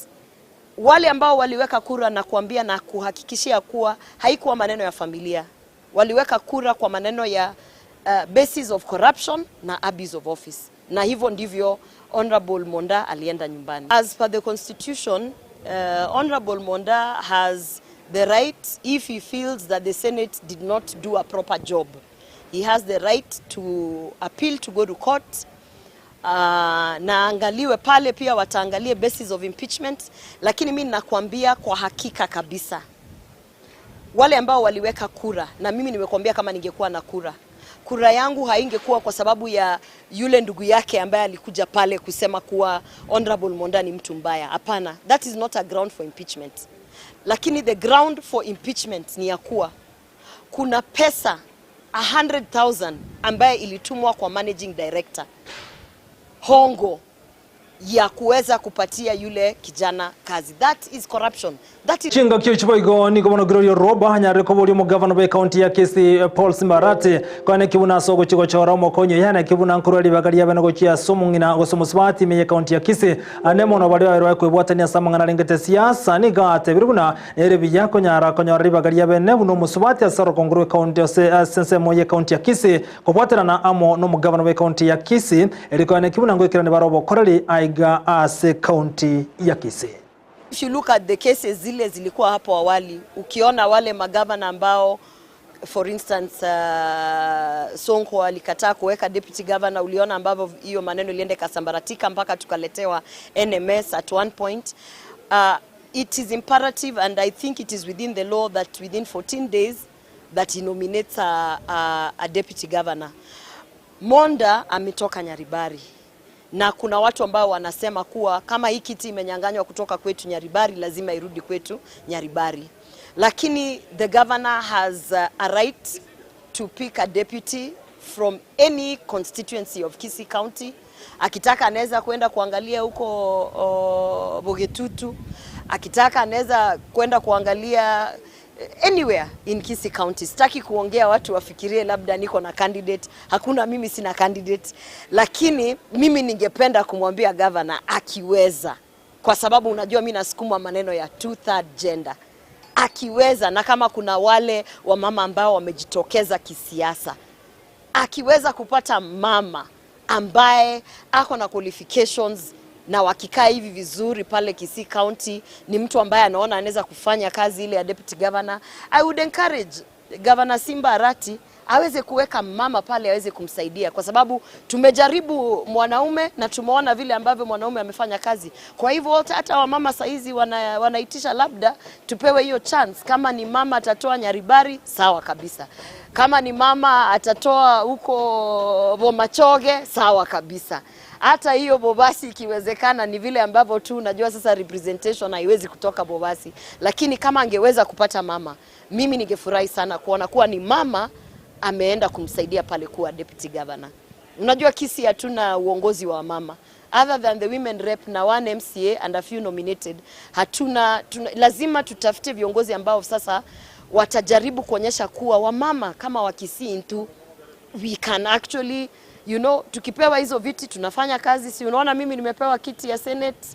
wale ambao waliweka kura na kuambia na kuhakikishia kuwa haikuwa maneno ya familia, waliweka kura kwa maneno ya basis of corruption na abuse of office, na hivyo ndivyo Honorable Monda alienda nyumbani. As per the constitution, Honorable Monda has the right, if he feels that the Senate did not do a proper job, he has the right to appeal, to go to court. Na angaliwe pale, pia wataangalie basis of impeachment. Lakini mimi nakwambia kwa hakika kabisa, wale ambao waliweka kura, na mimi nimekuambia kama ningekuwa na kura yangu haingekuwa kwa sababu ya yule ndugu yake ambaye alikuja pale kusema kuwa Honorable Monda ni mtu mbaya. Hapana, that is not a ground for impeachment. Lakini the ground for impeachment ni ya kuwa kuna pesa 100,000 ambaye ilitumwa kwa managing director, hongo ya kuweza kupatia yule kijana kazi. That is corruption. That is chinga kyo chiboigo ni gomono Gloria Roba hanyare ko boli mu governor be county ya Kisii Paul Simbarati kwane kibuna sogo chiko chora mokonyo yana kibuna nkurali bagari yabana go chia somungina go somuswati me county ya Kisii anemo no bali wa kwebwatania samangana lengete siasa ni gate biruna erebi yako nyara konyori bagari yabene buno muswati asaro kongru county sense moye county ya Kisii kubwatana na amo no mu governor be county ya Kisii erikwane kibuna ngwekirane barobo korali aiga ase county ya Kisii. If you look at the cases zile zilikuwa hapo awali, ukiona wale magavana ambao for instance Sonko alikataa kuweka deputy governor, uliona ambavyo hiyo maneno iliende kasambaratika mpaka tukaletewa NMS at one point. It is imperative, and I think it is within the law, that within 14 days that he nominates a deputy governor. Monda ametoka Nyaribari, na kuna watu ambao wanasema kuwa kama hii kiti imenyanganywa kutoka kwetu Nyaribari, lazima irudi kwetu Nyaribari. Lakini the governor has a right to pick a deputy from any constituency of Kisii County. Akitaka anaweza kwenda kuangalia huko Bogetutu, akitaka anaweza kwenda kuangalia anywhere in Kisii County. Sitaki kuongea watu wafikirie labda niko na candidate. Hakuna, mimi sina candidate. Lakini mimi ningependa kumwambia governor akiweza, kwa sababu unajua mimi nasukuma maneno ya 2/3 gender. Akiweza, na kama kuna wale wa mama ambao wamejitokeza kisiasa, akiweza kupata mama ambaye ako na qualifications na wakikaa hivi vizuri pale Kisii County, ni mtu ambaye anaona anaweza kufanya kazi ile ya deputy governor. I would encourage Governor Simba Arati aweze kuweka mama pale aweze kumsaidia, kwa sababu tumejaribu mwanaume na tumeona vile ambavyo mwanaume amefanya kazi. Kwa hivyo hata wamama saizi wanaitisha labda tupewe hiyo chance. Kama ni mama atatoa Nyaribari, sawa kabisa. Kama ni mama atatoa huko Bomachoge, sawa kabisa. Hata hiyo Bobasi ikiwezekana, ni vile ambavyo tu unajua sasa representation haiwezi kutoka Bobasi, lakini kama angeweza kupata mama, mimi ningefurahi sana kuona kuwa ni mama ameenda kumsaidia pale kuwa deputy governor. Unajua Kisii hatuna uongozi wa mama. Other than the women rep na one MCA and a few nominated, lazima tutafute viongozi ambao sasa watajaribu kuonyesha kuwa wamama kama wa Kisii tu we can actually, tukipewa hizo viti tunafanya kazi. Si unaona mimi nimepewa kiti ya Senate,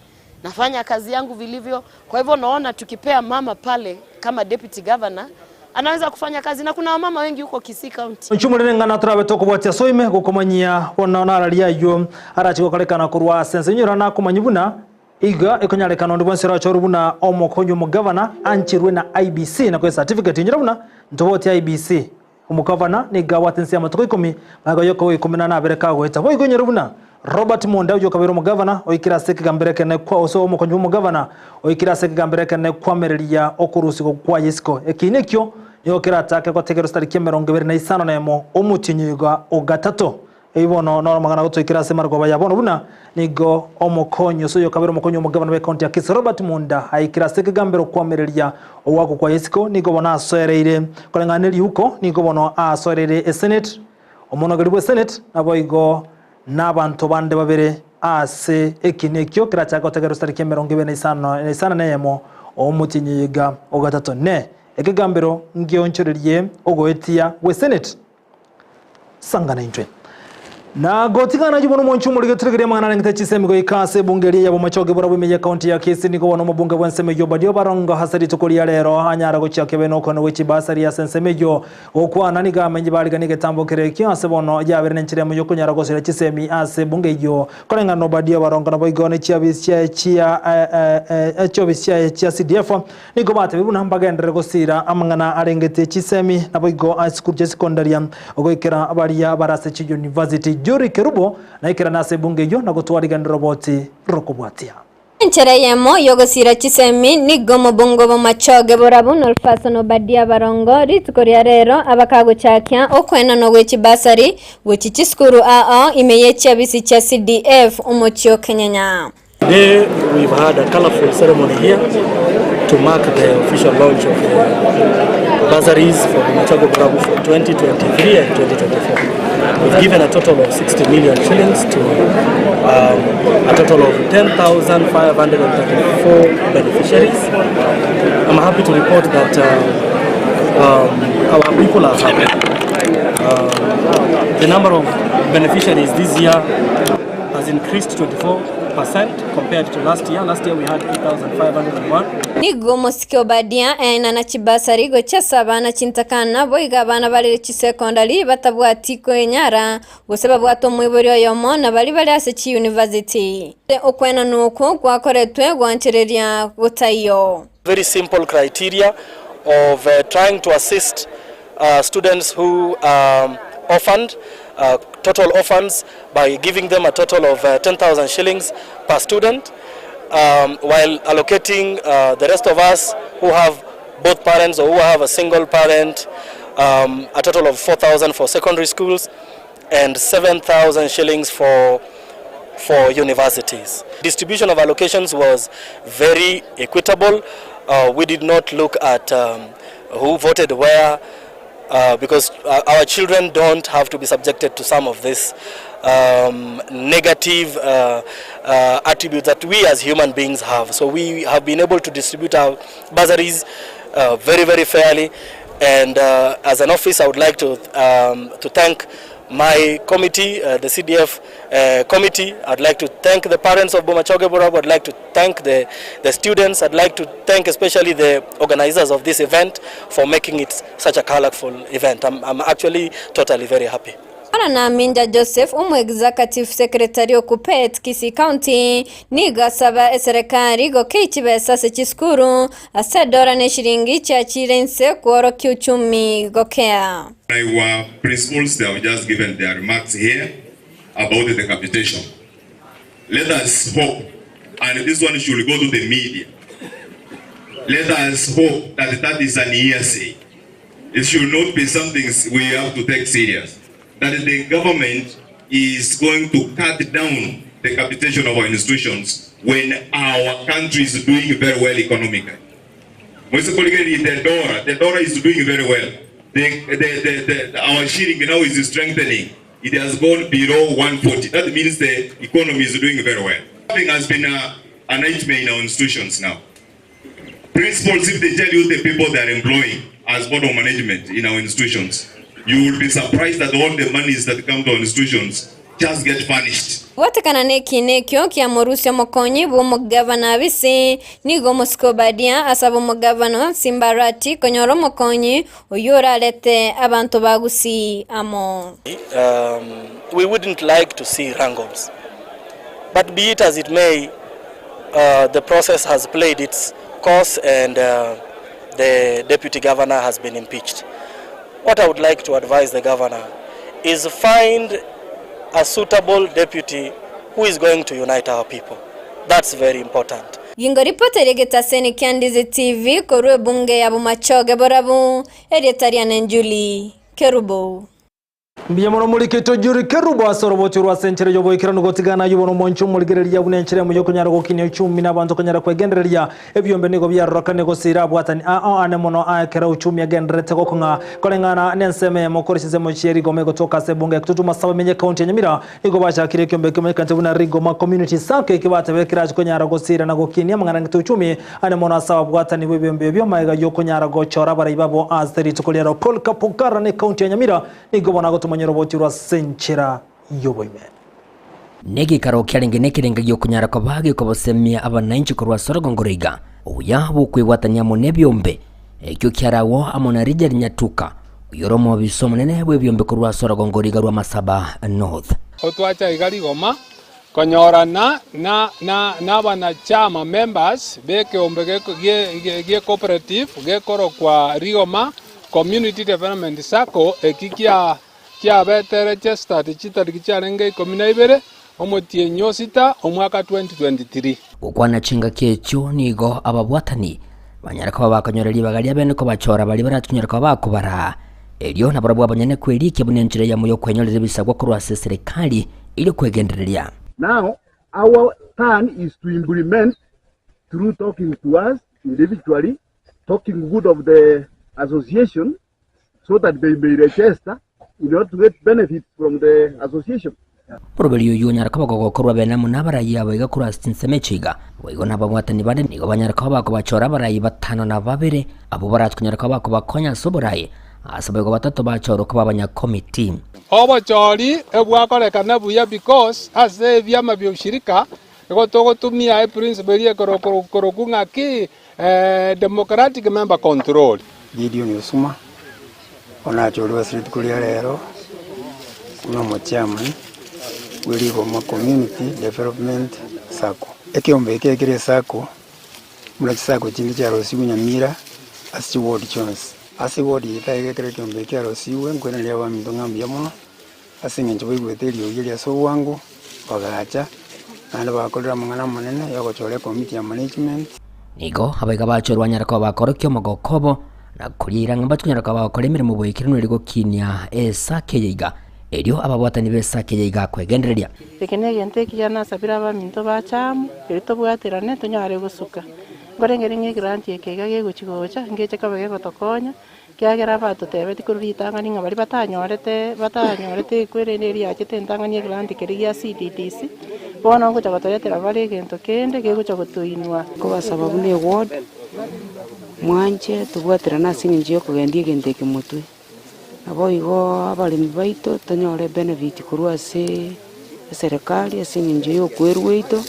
nafanya kazi yangu vilivyo. Kwa hivyo naona tukipea mama pale kama deputy governor anaweza kufanya kazi, na kuna wamama wengi huko Kisii County. Nchumurire ngana turabe tokubwatia soime gukomanyia wona nararia yo arachi gokorekana kurwa sense nyura na kumanyibuna iga ikonyarekana ndi bonsera chorubuna omokonyo mu governor anchirwe na IBC na kwa certificate nyirabuna ntoboti IBC umukavana ni gawatensi amatoko 10 maga yoko 18 bereka goita boy gonyerubuna Robert Monda ujo kabero mu governor oikira seke gambereke ne kwa oso omokonyo mu governor oikira seke gambereke ne kwa mereria okurusi kwa yesiko ekinekyo yokira atake kwa tegero stariki 25 na emo omutinyiga ogatato ibono no magana gutwikira se margo bayabono buna nigo omokonyo so yokabero omokonyo mu governor we county ya Kisii Robert Monda aikira seke gambero kwa mereria owako kwa yesiko nigo bona asoereire kolenganeri huko nigo bono asoereire Senate omonogeri Senate aboigo n'abantu bande babere ase ekinekyo kirachaka tegero stariki 25 na emo omutinyiga ogatato ne ekigambiro ngionchorerie ogoetia we Senate sangana intwe na gotikana jibono monchu mulige turegeria mangana ngite chisemigo ikase bungeria yabo machoge bora bumeye county ya Kisii niko bono mabunge bwensemeyo badio barongo hasari tukolia rero anyara gochya beno kono wechi basari ya sensemeyo okwana niga menye baliga nige tambokere kyase bono yabere nchire mu yokunyara gosira chisemi ase bungeyo kolenga no badio barongo na boigone chiabisya chia CDF niko bate bibuna mbagendere gosira amangana arengete chisemi na boigo high school secondary ogoikera abaria barase chi university Juri Kerubo na ikira nase bunge yo na gutwariga roboti rokubwatia Nchereyemo yogosira chisemi nigo mubungo bomachoge borabuno alfasono badia barongo ritukoria rero abakaguchakya okwena no wechi basari wechi chiskuru imeyecha bisi cha CDF umochio Kenyanya. Today we've had a colorful ceremony here to mark the official launch of the bursaries for Machago Borabu for 2023 and 2024. We've given a total of 60 million shillings to a total of 10,534 beneficiaries. I'm happy to report that our people are happy. The number of beneficiaries this year has increased 24% compared to last year. Last year we had 8,501. Nigo mosikio badia na chibasari go chasaba na chintakana boiga bana bali chi secondary batabwati ko enyara gusaba bwato mwiborio yomo na bali ase chi university okwena nuko kwakoretwe gwanchereria gutayo. Very simple criteria of trying to assist students who orphaned, total orphans, by giving them a total of 10,000 shillings per student, while allocating the rest of us who have both parents or who have a single parent a total of 4,000 for secondary schools and 7,000 shillings for universities. Distribution of allocations was very equitable. We did not look at who voted where, because our children don't have to be subjected to some of this negative attributes that we as human beings have. So we have been able to distribute our bursaries very, very fairly. And as an office, I would like to thank my committee, the CDF committee. I'd like to thank the parents of Bomachoge Borabu. I'd like to thank the students. I'd like to thank especially the organizers of this event for making it such a colorful event. I'm actually totally very happy. Ana na Minja Joseph executive secretary okupet Kisii County niga saba serikali gokeichibesa sechiskuru asedora ne shiringi cha chirense kuoro kiuchumi gokea. Our principals, they have just given their remarks here about the capitation. Let us hope, and this one should go to the media. Let us hope that that is an hearsay. It should not be something we have to take serious. That the government is going to cut down the capitation of our institutions when our country is doing very well economically. The dollar is doing very well. Our shilling now is strengthening. It has gone below 140. That means the economy is doing very well. Nothing has been a nightmare in our institutions now. Principals, if they tell you the people they are employing as board of management in our institutions, you will be surprised that all the monies that come to our institutions just get vanished. Watakana neki nekyo kia Morusio Mokonyi bumo governor Bisi nigo Muskobadia asabu mo governor Simbarati Konyoro Mokonyi uyura lete abantu bagusi amo. We wouldn't like to see wrangles, but be it as it may, the process has played its course and the deputy governor has been impeached. What I would like to advise the governor is find a suitable deputy who is going to unite our people. That's very important. Gingo ripoti regeta seni Kiandizi TV korwe bunge ya bumachoge borabu Erietariane Njuli Kerubo. Mbiyamono mulikito juri Kerubo asoroboti rwa sentere yobo ikirano gotigana yubono monchu muligereria bunenchere mu yokunyara gokini 10 nabantu konyara kwegendereria ebyombe nigo byarokane go sira bwatani ane mono akera uchumi agenderete gokonga kolengana nenseme mokorishize mu cheri gome gotoka sebunge kututuma saba menye county nyamira nigo bashakire kyombe kome kantebuna rigo ma community sake kibate bekiraje konyara go sira na gokini amangana ngito uchumi ane mono saba bwatani byombe byomaiga yokonyara go chora baribabo azeri tukolera kolka pokara ne county nyamira nigo bona manyaroboti rwa senchera yoboime negi karo kyalenge gyo kunyara ko bage ko bosemia abananchi ko rwasorogongoreiga uya bukwibwatanya mu nebyombe ekyo kyarawo amona rija nyatuka uyoromo bisomo nene bwe byombe ko rwasorogongoriga rwa Masaba North otwacha igari goma konyorana na banachama members bekeombe ge cooperative ge koro kwa Rigoma Community Development Sacco ekikia kia betere chesta tichitariki charenge 12 omotienyo sita omwaka 2023 ukwana chinga kecho nigo ababwatani banyaraka bakanyoreri bagalia bene ko bachora bali baratunyaraka bakubara elio na barabwa banyane kwelike bunenjire ya moyo kwenyorere bisagwa ko rwase serikali ili kwegendereria. Now our turn is to implement through talking to us individually, talking good of the association so that they may register in order to get benefits from the association. Probably you nyaraka bagokorwa bena munabarayi abiga kuri astinsemechiga wigo nabamwatani bane nigo banyaraka bakobachora barayi batano na babere abo baratkunyaraka bakobakonya soborayi asabego batatu bachoro ko babanya committee obachori ebwakorekana buya because ase vyama bya ushirika ego togotumia principle ye korokunga ki democratic member control Gideon Yusuma onachoriwa street kulia lero uno chairman Rigoma Community Development Sacco ekiombe kekire sacco muna sacco chindi cha Rosibu Nyamira asi ward chance asi ward itaigekire kiombe kya Rosibu ngwena lya ba mindonga mbyamo asinge njobe gweterio yeli so wangu bagacha nande bakolera mangana manene yagochore committee ya management nigo abaiga bachorwa nyarako bakorokyo mogokobo na kulira ngamba tunyaraka bakolemere mu bwekirano liko kinya esake yiga elio ababwatani besake yiga kwegendereria tekene gente kijana sabira ba minto bachamu elito bwaterane tunyare gusuka ngorengere nge grant yekega geguchigocha ngeche kabage gotokonya kyagera bato tebe tikurita ngani ngabari batanyorete kwereneria achete ntangani grant keriya CDDC bona ngo chagotoyetera bari gento kende gegucha gotuinwa kwa sababu ni ward mwanje tubwatira nasingi njiyo kugendie gente kimutwe abo igo abalimi baito tanyore benefit kurwa se serikali asingi njiyo kwerweito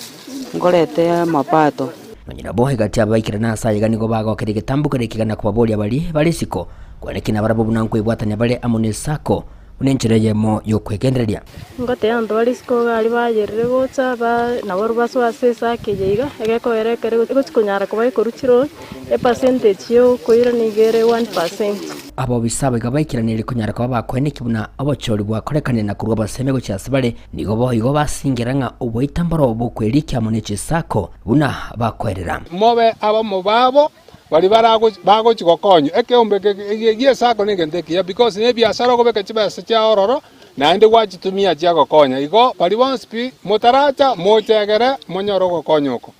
ngorete mapato manyina bohe gati abaikira na sayiga nigo bago kiri gitambuka rekigana kwa boli abali siko kwanekina barabo bunanko ibwatanya bale amone sako unenjira yemo yokwegendereria ngote andu barisko gali bagerere gocha ba nabo baso asesa kejeiga egeko erekere gochikunyara kubai koruchiro percentage yo koira nigere 1%. abo bisaba gabaikirana kunyara kwa bakwene kibuna abochori bwakorekane na kurwa baseme gochasibare nigo bohigo basingiranga oboitambaro obokwerikya muneche sako buna bakwerera mobe abo mubabo bali bago chikokonyo ekeombe gie sako ningendekia because ne biashara go bekechiba secha ororo naende gwachitumia chia gokonya igo bali bonspi mutaracha mochegere monyoro gokonyoko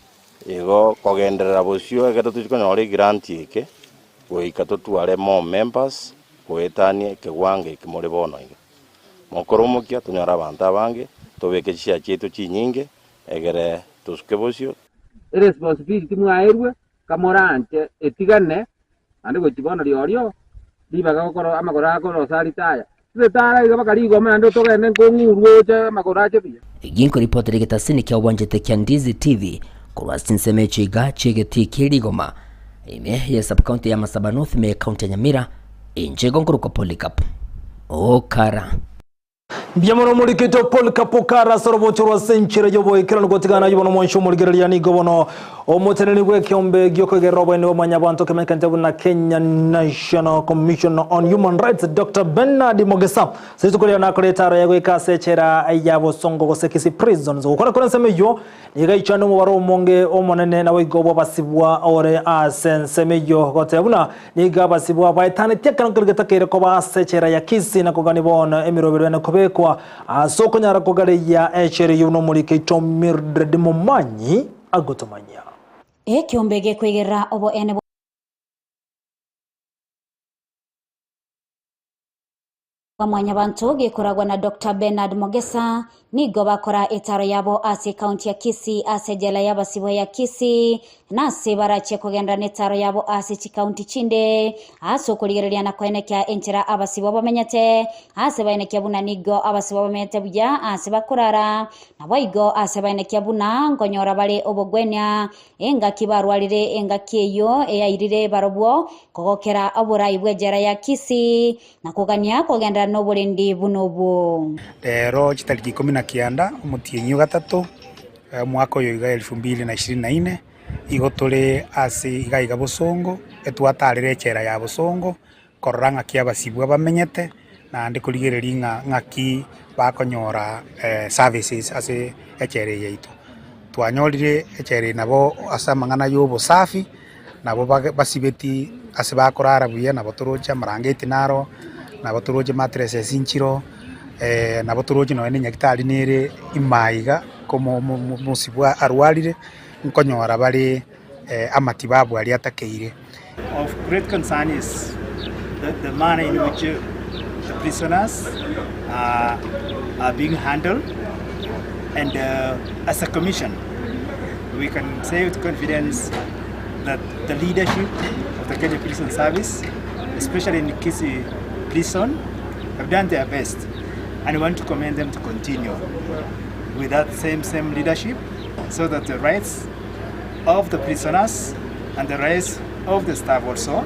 igo kogenderera busio egeto tuchikonyora grant ike goika tutware more members goetanie kegwange kimore bono ige mokoromokia tunyara abantu abange tobeke chia chetu chinyinge egere tusuke busio responsibility mwaerwe kamorante etigane ande gochibona riorio libaga gokoro amagora akoro saritaya tara iga bakarigo mando togene ngurwoje magoraje bia ginko report rigetasini kya obwanjete kya Ndizi TV kurwa sinseme chiga chegeti kirigoma ime ya sub county ya Masaba North me county ya Nyamira injego nguruko Polycarp okara Biamono muri kito Polycarp kara sorobochorwa senchire yobo ikirano gotigana yobono monsho murigerya ni gobono omoteneni gwe kyombe gyokogerobo ne omanyabantu kemekante buna Kenya National Commission on Human Rights Dr. Bernard Mogesa situkuri na koletaro yagwe kasechera ayabo songo gosekisi prisons ukora kora semeyo igaichano mu baro monge omonene na wigobo basibwa ore asensemeyo gotebuna niga basibwa baitane tekano kirgetakere ko basechera yakisi na koganibona emirobero na kobekwa soko nyara kogareya echere yuno muri kito Mildred Mumanyi agotomanya ekyombege kwegera obo ene Mwanya bantu gekoragwa na Dr. Bernard Mogesa nigo bakora etaro yabo ase county ya Kisii ase jela yabasibo ya Kisii nase barache kugenda netaro yabo ase chi county chinde aso kuligereria na kwenekya enchera abasibo bamenyete ase bainekya buna nigo abasibo bamenyete buya ase bakurara na boigo ase bainekya buna ngonyora bale obogwenya enga kibarwalire enga kiyo eyairire barobwo kogokera oburai bwejera ya Kisii na kugania kugenda noburendi bunobo rero chitariki 19 omutienyo gatatu mwaka uyu 2024 igotore ase igaiga Busongo etwatarire chera ya Busongo koranga kia basibwa bamenyete na ndi kuligereria ngaki bakonyora services ase echere yaitu twanyorire echere nabo asa mangana yobo safi nabo basibeti ase bakorara buya nabo turocha marangeti naro nabo turoche mattresses inchiro nabo turoche no ene nyakitari nere imaiga komo musibwa arwalire nkonyora bari amatibabu ali atakeire. Of great concern is the manner in which the prisoners are being handled, and as a commission we can say with confidence that the leadership of the Kenya Prison Service, especially in Kisii prison, have done their best, and we want to commend them to continue with that same leadership so that the rights of the prisoners and the rights of the staff also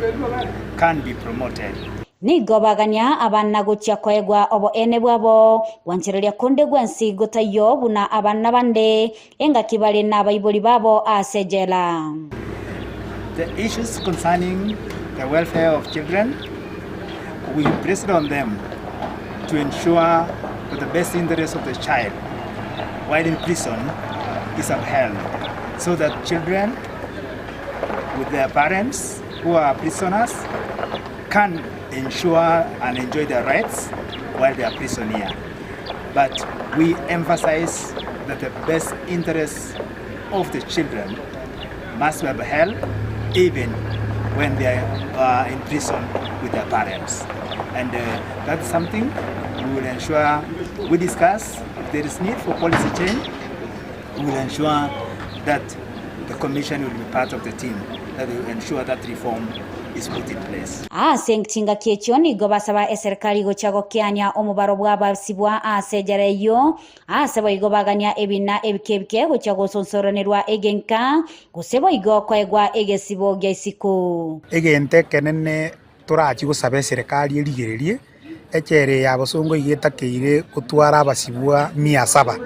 can be promoted. Nigo baganya abana gucha kwegwa obo ene bwabo wanchireria konde gwansi gotayo buna abana bande enga kibale na baiboli babo asejela. The issues concerning the welfare of children, we press on them to ensure that the best interest of the child while in prison is upheld, so that children with their parents who are prisoners can ensure and enjoy their rights while they are prisoner. But we emphasize that the best interests of the children must be upheld even when they are in prison with their parents. And that's something we will ensure we discuss. If there is need for policy change, we will ensure that the commission will be part of the team that will ensure that reform is put in place. Sengtinga kiechoni go basaba eserikali go chago kianya omubaro bwa basibwa asejereyo asaba igo baganya ebina ebikebike go chago sonsoronirwa egenka gusebo igo kwegwa egesibo geisiko egente kenene turachi gusaba eserikali erigererie echere ya Bosongo igetakeire gutwara abasibwa 700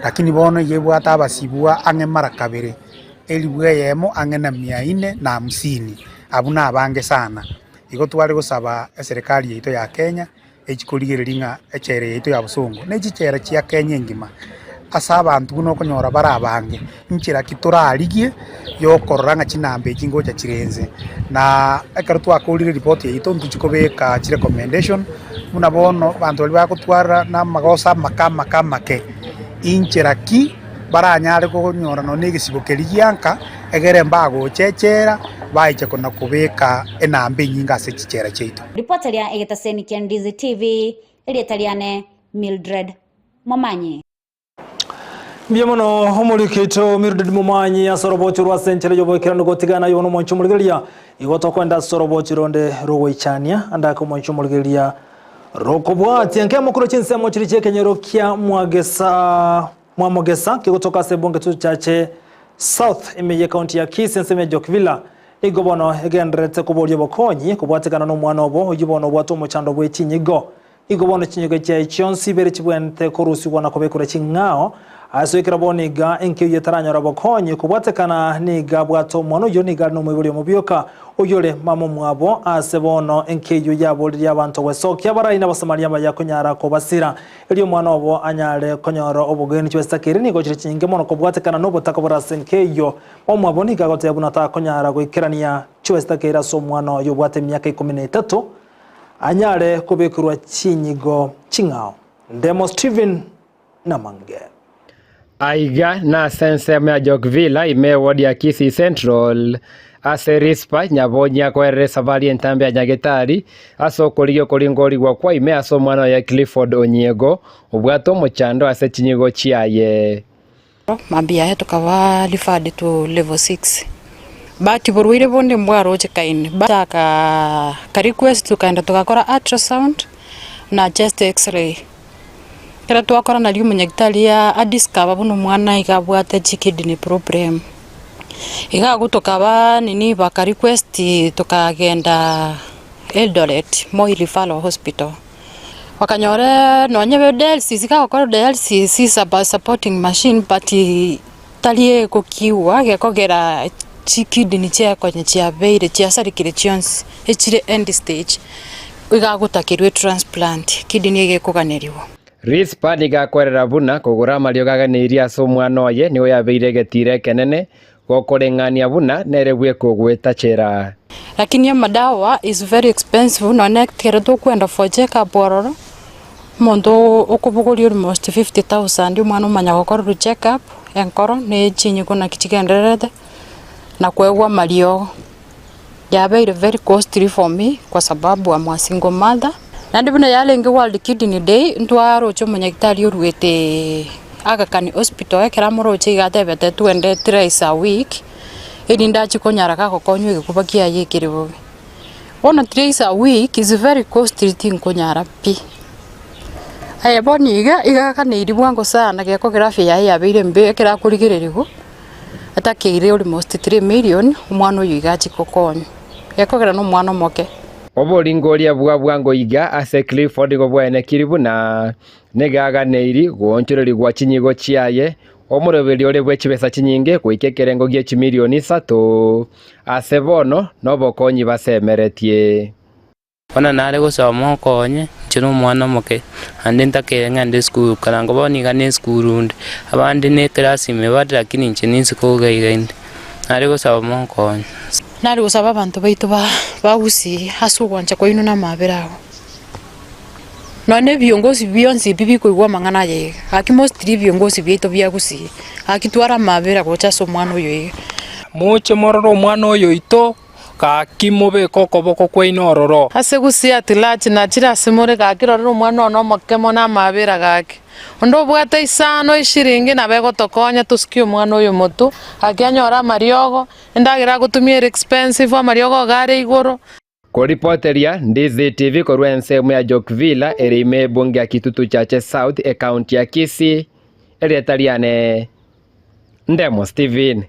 lakini bono yebwata abasibwa ang'e mara kabiri elibwe yemo ang'e na 450 abuna abange sana igo twari gusaba serikali yeito ya Kenya echikorigereria echere yeito ya Bosongo nechichera chia Kenya ngima asa abantu no konyora barabange nchira kiturarigie yokorora chinambe chingocha chirenze na ekaro twakorire report yeito ntuchikobeka chi recommendation muna bono bantu bali bakutwara na magosa makamake inchira ki baranyare konyora no negisibo kerianka egere mbago chechera baiche kona kubeka enambe nyinga se chichera cheito. Ripoti ya Egetaseni Kendizi TV elietaliane Mildred Momanyi. Biamono homurikito Mildred Momanyi asorobocho rwa senchele yobokirano gotigana yono moncho murgeria igoto kwenda sorobocho ronde rogoichania andako moncho murgeria rokobwati nke mukuru chinsemo chiriche kenyero kya mwamogesa kigotoka sebonge tu chache South imeye county ya Kisii nseme Jokvilla igobono egendrete kubolyo bokonyi kubwatikana no mwana obo uyibono bwato muchando bwechinyigo igobono chinyigo cha chionsi bere chibwente korusi wana kobekura chingao asoikira boniga enke yetaranya bokonyi kubwatikana niga bwato mwana yo niga no mwibuli mubyoka uyole mamo mwabo asebono enke yo yaboli yabantu wesokia barayina basamaria bayakunyara ko basira elio mwana obo anyare konyoro obugeni chwestakiri nigo chichinge mono kubwatikana no botaka borasenke yo omwabo niga gote bunata konyara goikerania chwestakira so mwana yo bwate myaka 13 anyare kubekurwa chinyigo chingao Demo Steven Namange Aiga na sense ya Jokvilla ime ward ya Kisii Central aserispa nyabonya kwere safari entambe ya nyagetari aso koligyo kolingori kwa ime aso mwana ya Clifford Onyiego ubwato muchando ase chinyigo chiaye mambia yetu kawa lifadi to level 6 bati boruire bonde mbwaro chekaine bataka ka request tukaenda tukakora ultrasound na chest x-ray kera twakora na limu nyagitari ya adiscover buno mwana igabwate kidney problem igagutoka nini baka request tukagenda Eldoret Moi Referral Hospital wakanyore nonye dialysis igakora dialysis is about supporting machine but talie kokiwa gekogera kidney chako chia beire chia sarikire chionsi echire end stage igagutakirwe transplant kidney igekuganiriwo Rispa nigakwerera buna kugura mario gaganiria so mwana oye niwe yabeire getire kenene gokorengania buna nerebwe kugweta chera lakini madawa is very expensive no nekere to kwenda for check up bororo mondo okubuguri almost 50,000 mwana manya gukora check up enkoro ne chinyi kuna kichigenderete na kwegwa mario yabeire very costly for me kwa sababu I'm single mother na ndibuna yalenge World Kidney Day ntwaro cyo munyagitari urwete Aga Khan Hospital ekera moroche igatebete twende 3 a week edinda chikonyara kako konywe kubakia yekiribo ona 3 a week is very costly thing konyara pi ayaboniga igakane iribwango sana gekogera fya yabeire mbe ekera kurigiririgo atakire almost 3 million umwana uyu igachi kokonyo gekogera no mwana moke oboringoria bwango iga ase Clifford go bwene kiribuna negaga neiri gonchoreri gwa chinyigo chiaye omuroberi ole bwe chibesa chinyinge kuikekerengo gie chimilioni 3 ase bono nobokonyi basemeretie ona nare gusoma konye chino mwana moke ande ntake ngande school karango boni gane school und abandi ne class imebada lakini nchinisi ko gaigende nare gusoma konye nari gusaba abantu baitu bagusi hasugwanja kwa ino na maberaho none viongozi bionzi bibi kuigwa mangana ye haki most viongozi bieto byagusi hakitwara mabera gocha so mwana uyo muche mororo mwana uyo ito ka kimobe kokoboko kwa inororo ase gusi atilachi na chira simore ka kiroro mwana no makemo na mabera gake ondo bwate isano ishiringi na bego tokonya tusikio mwana uyo moto akianyora mariogo ndagira gutumia expensive mariogo gare igoro Koripoteria Ndizi TV korwense ya Jokvilla erime bunge ya Kitutu Chache South account ya Kisii erietariane Demo Steven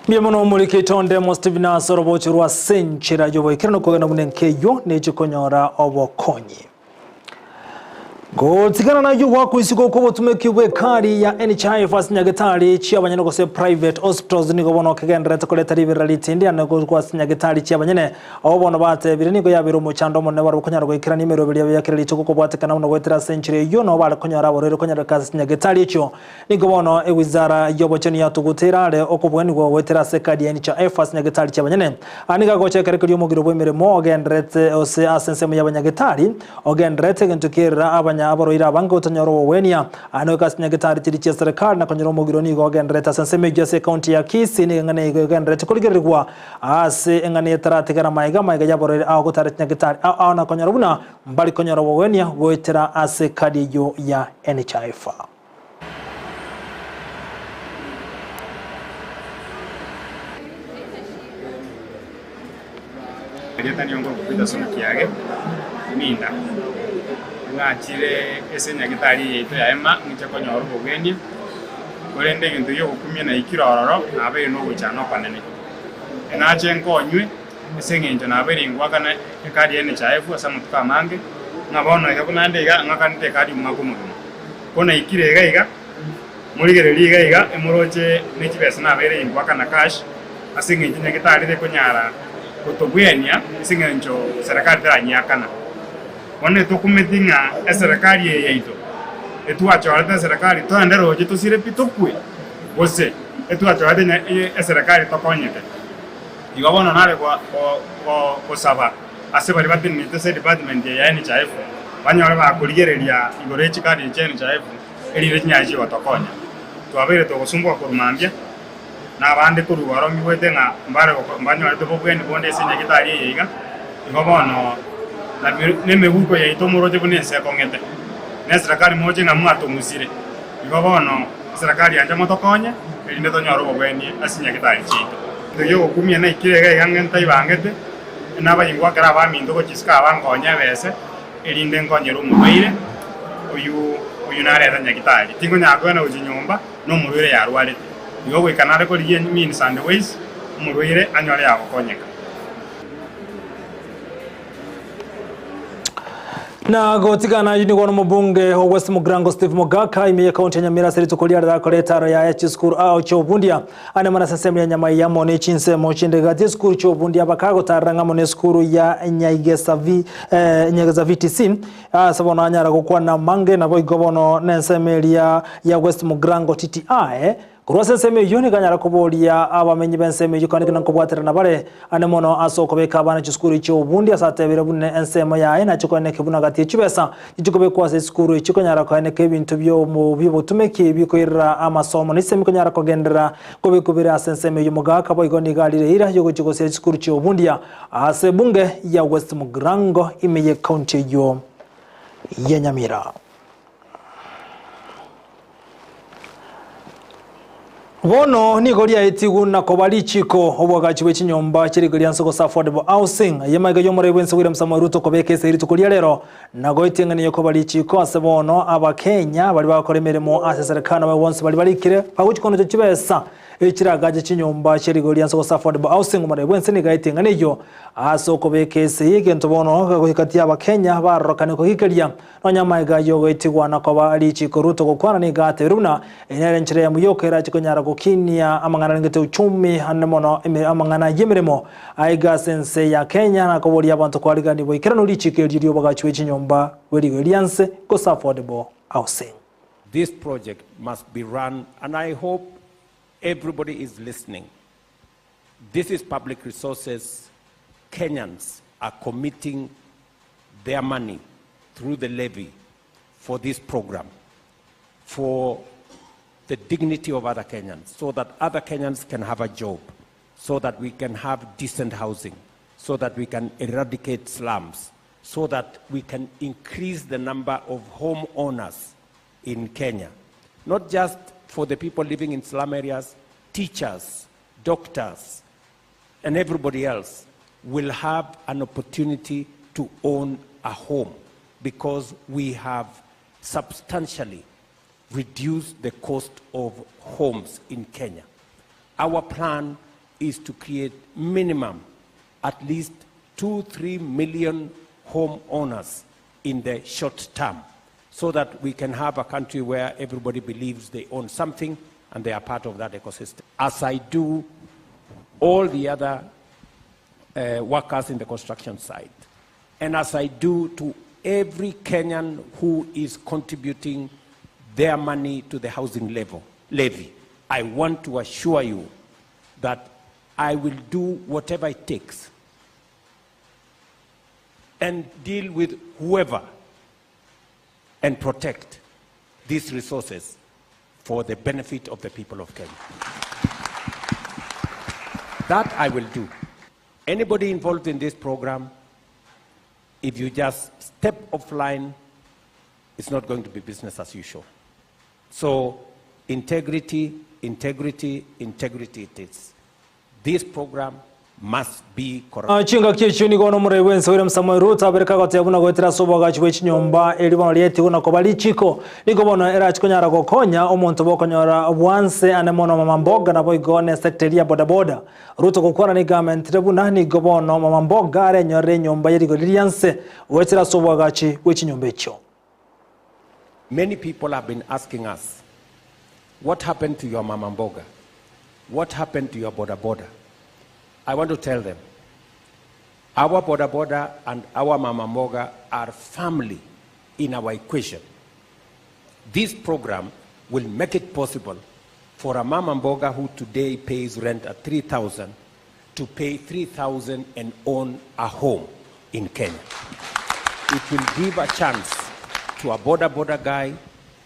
Biamono mulike tonde Stephen Nasoro bochirwa senchira yoboikirano kogana munenkeyo nechikonyora obokonyi. Gotigana na yuwa kuisiko kubo tumekibwe kari ya NHIF asinyagetari chia banyene kose private hospitals niko bono kagendera takoleta liberality ndi anako kwa asinyagetari chia banyene abo bono bate bire niko yabiro mu chando mo ne baro konyara goikira nimero bire yakira licho ko bwatekana no gwetera century yo no bale konyara abo rero konyara ka asinyagetari icho niko bono wizara yobocheni yatugutera ale okubweni go gwetera sekadi ya NHIF asinyagetari chia banyene anika go chekere kuri umugiro bwemere mo ogendrete ose asense mu yabanyagetari ogendrete gentukira abanya aboroira bango tanyoro wenia ano kasinyagetari tiriche serikali na konyoro mogironi go gendreta senseme jase county ya Kisii ni ngane go gendreta kuligerwa ase ngane tarategara maiga yaboroira aho gutarinyagetari aho na konyoro buna mbali konyoro wenia goitera ase kadi yo ya NHIF. Yeta nyongo kupita sono kiage minda ngachire esenyagitari yeto ya ema ngichako nyoro bogeni kolende ngintu yo kukumye na ikirororo abe no guchano panene enache nkonywe esengenjo na abe ringwa kana ekadi ene chaefu asamutuka mange ngabono yakuna ndega ngakanite kadi mwakumu kona ikire gaiga muligereri gaiga emuroche nekibesa na abe ringwa kana cash asengenjo nyagitari de konyara kutobwenya esengenjo serikali teranyakana One tukumetinga serikali yeito etuachorete serikali toendero jitusire pitokwe gose etuachorete serikali tokonyete igabona nare kwa saba ase bari batinite se department ya NHIF banyore bakurigereria igore chikadi ya NHIF erire nyaji watokonya twabere togosumbwa kurumambya na bande kurugaro miwete nga mbare banyore tobogende bonde senyagitari yiga igabona neme huko ya itomoroje bunense kongete ne serikali moje nga mwato musire igobono serikali anja motokonya elinde tonyoro bogweni asinyagitari chito ndoyo kumye na ikirega yangenta ibangete nabayingwa kara bamindu ko chiska abangonya bese elinde ngonyero mubaire uyu nare tanyagitari tingo nyako na ujinyomba no murwire yarwalete igo gwikanare ko liye min sandways murwire anyore yabokonyeka na gotigana yini gono mubunge ho West Mugrango Steve Mogaka imiye kaunti ya Nyamira serito kulia da koleta ya H school au chobundia ana mana sasemi ya nyama ya mone chinse mo chinde gati school chobundia bakago taranga mone school ya Nyaigesa VTC sabona anyara gukwa na mange na boy gobono nensemelia ya West Mugrango TTI Kurwase nseme yoni kanyara kubolia abamenyi benseme yukani kana kubwatira na bare anemono asoko beka bana chiskuru cyo bundi asatebere bunne ensemo yae na chikone kibuna gati chibesa ichikobe kwa se skuru chikonyara kwa ne kebintu byo mu bibo tumeke bikoira amasomo nisemi konyara kogendera kobe kubira asenseme yumugaka boy goni galire ira yogo chiko se skuru cyo bundi ase bunge ya West Mugrango imeye county yo ya Nyamira. Bono ni goria etigu na kobalichiko obwagachiwe chinyomba chirigoria nsoko sa affordable housing yemaga yomore bwense William Samoei Ruto kobeke seri tukulia lero na goitengani yokobalichiko asebono abakenya bali bakoremeremo ase serikali ba wonse bali balikire paguchikono chibesa echiragaje chinyomba chirigoria nsoko sa affordable housing umare bwense ni gaitengani yo asoko beke seri gento bono gohikati abakenya barokane kohikeria nonyamaga yogo etigwa na kobalichiko Ruto gokwana ni gate runa enere nchire ya muyokera chikonyara kinia amangana ngete uchumi hanemono amangana yemeremo aiga sense ya Kenya na kobori abantu kwaligani boikirano lichikerio ryo bagachiwe chinyomba werigoриanse ko affordable housing. This project must be run, and I hope everybody is listening. This is public resources. Kenyans are committing their money through the levy for this program, for the dignity of other Kenyans, so that other Kenyans can have a job, so that we can have decent housing, so that we can eradicate slums, so that we can increase the number of homeowners in Kenya. Not just for the people living in slum areas, teachers, doctors, and everybody else will have an opportunity to own a home because we have substantially reduce the cost of homes in Kenya. Our plan is to create minimum at least 2-3 million homeowners in the short term, so that we can have a country where everybody believes they own something and they are part of that ecosystem. As I do all the other workers in the construction site, and as I do to every Kenyan who is contributing their money to the housing levy, I want to assure you that I will do whatever it takes and deal with whoever and protect these resources for the benefit of the people of Kenya. That I will do. Anybody involved in this program, if you just step offline, it's not going to be business as usual. So integrity, integrity, integrity it is. This program must be correct. Chinga kichuni gono murewense William Samoei Ruto abereka gotebuna gwetera soboga chwe chinyomba eri bono lieti una kobali chiko niko bono era chikonyara gokonya omuntu bokonyora bwanse anemono mama mboga na boigone secretary boda boda Ruto gukora ni government rebuna ni gobono mama mboga are nyore nyomba yeri golirianse gwetera soboga chwe chinyomba echo. Many people have been asking us, what happened to your mama mboga? What happened to your boda boda? I want to tell them, our boda boda and our mama mboga are family in our equation. This program will make it possible for a mama mboga who today pays rent at 3,000 to pay 3,000 and own a home in Kenya. It will give a chance to a boda boda guy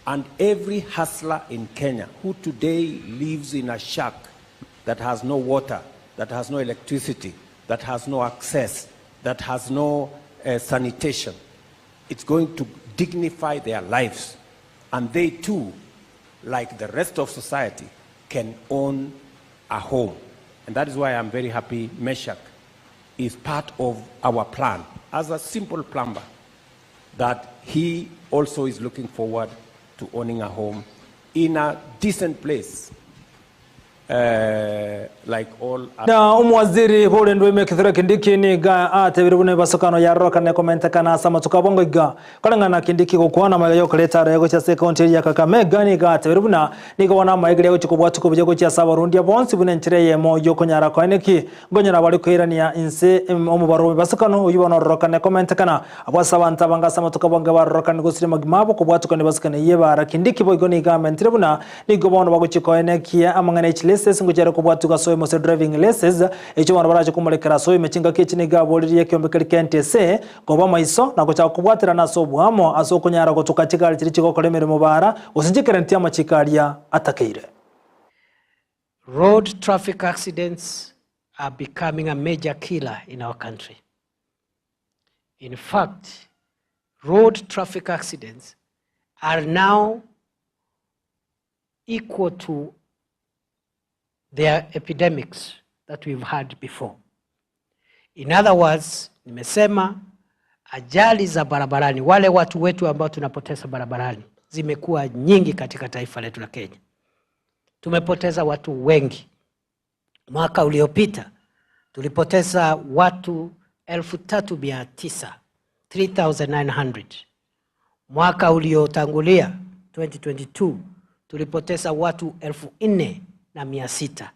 and every hustler in Kenya who today lives in a shack that has no water, that has no electricity, that has no access, that has no sanitation. It's going to dignify their lives. And they too, like the rest of society, can own a home. And that is why I'm very happy Meshach is part of our plan as a simple plumber, that he also is looking forward to owning a home in a decent place. Like all na umwaziri hole ndweme kithira kindiki ni ga atebirubune basokano ya roka ne komenta kana sama tukabongo iga kalangana kindiki gukwana magayo koleta rego cha secondary ya Kakamega ni ga atebirubuna ni ga wana maigire yo chikubwa tukubye go cha sabarundi ya bonsi bune nchireye mo yo konyara kwaneki ngonyara bali kwirania inse omubaro basokano uyibona roka ne komenta kana abasabanta banga sama tukabonga ba roka ne gusire magimabo kubwa tukane basokane yeba kindiki boy go ni ga mentribuna ni go bono baguchikoeneki amangane license ngujera kubwatuka soy mose driving license echo bana baraje kumulekera soy mechinga kichini gaboliri yakyombekeri kentese goba maiso na gocha kubwatira naso bwamo aso kunyara gotuka chikali chiri chikokolemere mubara usinjikere ntia machikalia atakeire. Road traffic accidents are becoming a major killer in our country. In fact, road traffic accidents are now equal to their epidemics that we've had before. In other words, nimesema ajali za barabarani, wale watu wetu ambao tunapoteza barabarani, zimekuwa nyingi katika taifa letu la Kenya. Tumepoteza watu wengi. Mwaka uliopita tulipoteza watu 3,900, 3,900. Mwaka uliotangulia 2022 tulipoteza watu 4,600.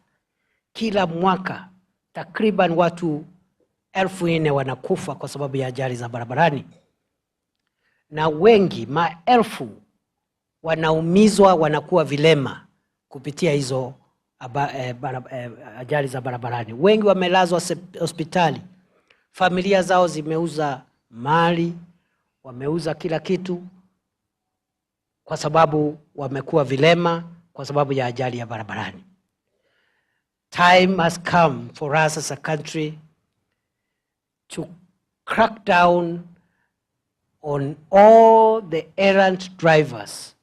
Kila mwaka takriban watu 4,000 wanakufa kwa sababu ya ajali za barabarani, na wengi maelfu wanaumizwa, wanakuwa vilema kupitia hizo ajali za barabarani. Wengi wamelazwa hospitali, familia zao zimeuza mali, wameuza kila kitu kwa sababu wamekuwa vilema kwa sababu ya ajali ya barabarani. Time has come for us as a country to crack down on all the errant drivers,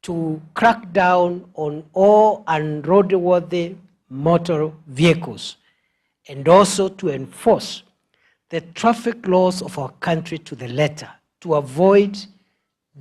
to crack down on all unroadworthy motor vehicles, and also to enforce the traffic laws of our country to the letter, to avoid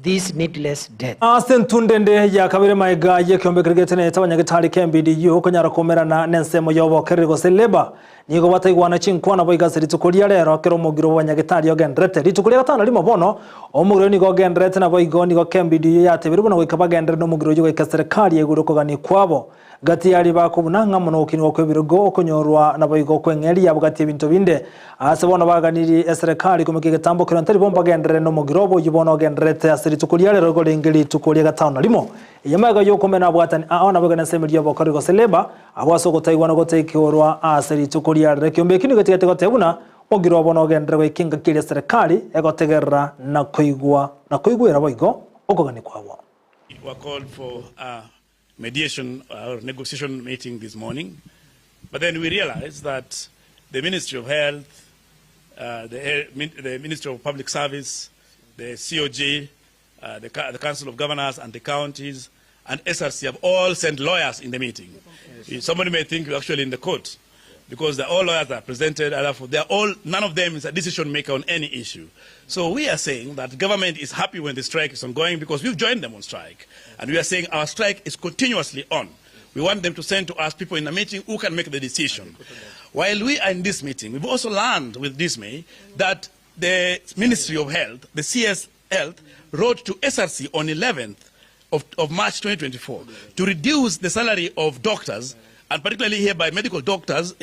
this needless death. Asten tundende ya kabire maiga ye kiombe krigetene tabanyagitari KMBDU konyara komerana nensemo yobo kerego seleba nigo bataigwana chinkwana boiga seritukuria rero kero mugiro banyagitari ogendrete ritukuria gatana limo bono omugiro nigo ogendrete na boigo nigo KMBDU yatebire bono goikaba gendere no mugiro yo serikali eguro kogani kwabo gati yali bakubuna ngamono kingo kwebirugo okonyorwa na boigo kwengeri yabo gati ebintu binde ase bono baganiri serikali kumukige tambo kero ntari bomba gendere no mugiro bo yibono ogendrete asiritukuria rero go lengeli tukuria gatana limo yamaga yo komena bwatani aona bagana semiriyo bokorigo seleba abwaso gotaiwana gotekiorwa asiritukuria rero kiombe kini gati gotebuna ogiro bono ogendere goikinga kire serikali egotegerra na koigwa boigo okogani kwabo. We were called for mediation or negotiation meeting this morning, but then we realized that the Ministry of Health, the Ministry of Public Service, the COG, the Council of Governors and the counties and SRC have all sent lawyers in the meeting. Somebody may think we're actually in the court because all lawyers are presented, and therefore none of them is a decision maker on any issue. So we are saying that government is happy when the strike is ongoing because we've joined them on strike. And we are saying our strike is continuously on. We want them to send to us people in a meeting who can make the decision. While we are in this meeting, we've also learned with dismay that the Ministry of Health, the CS Health, wrote to SRC on 11th of March 2024 to reduce the salary of doctors, and particularly here by medical doctors,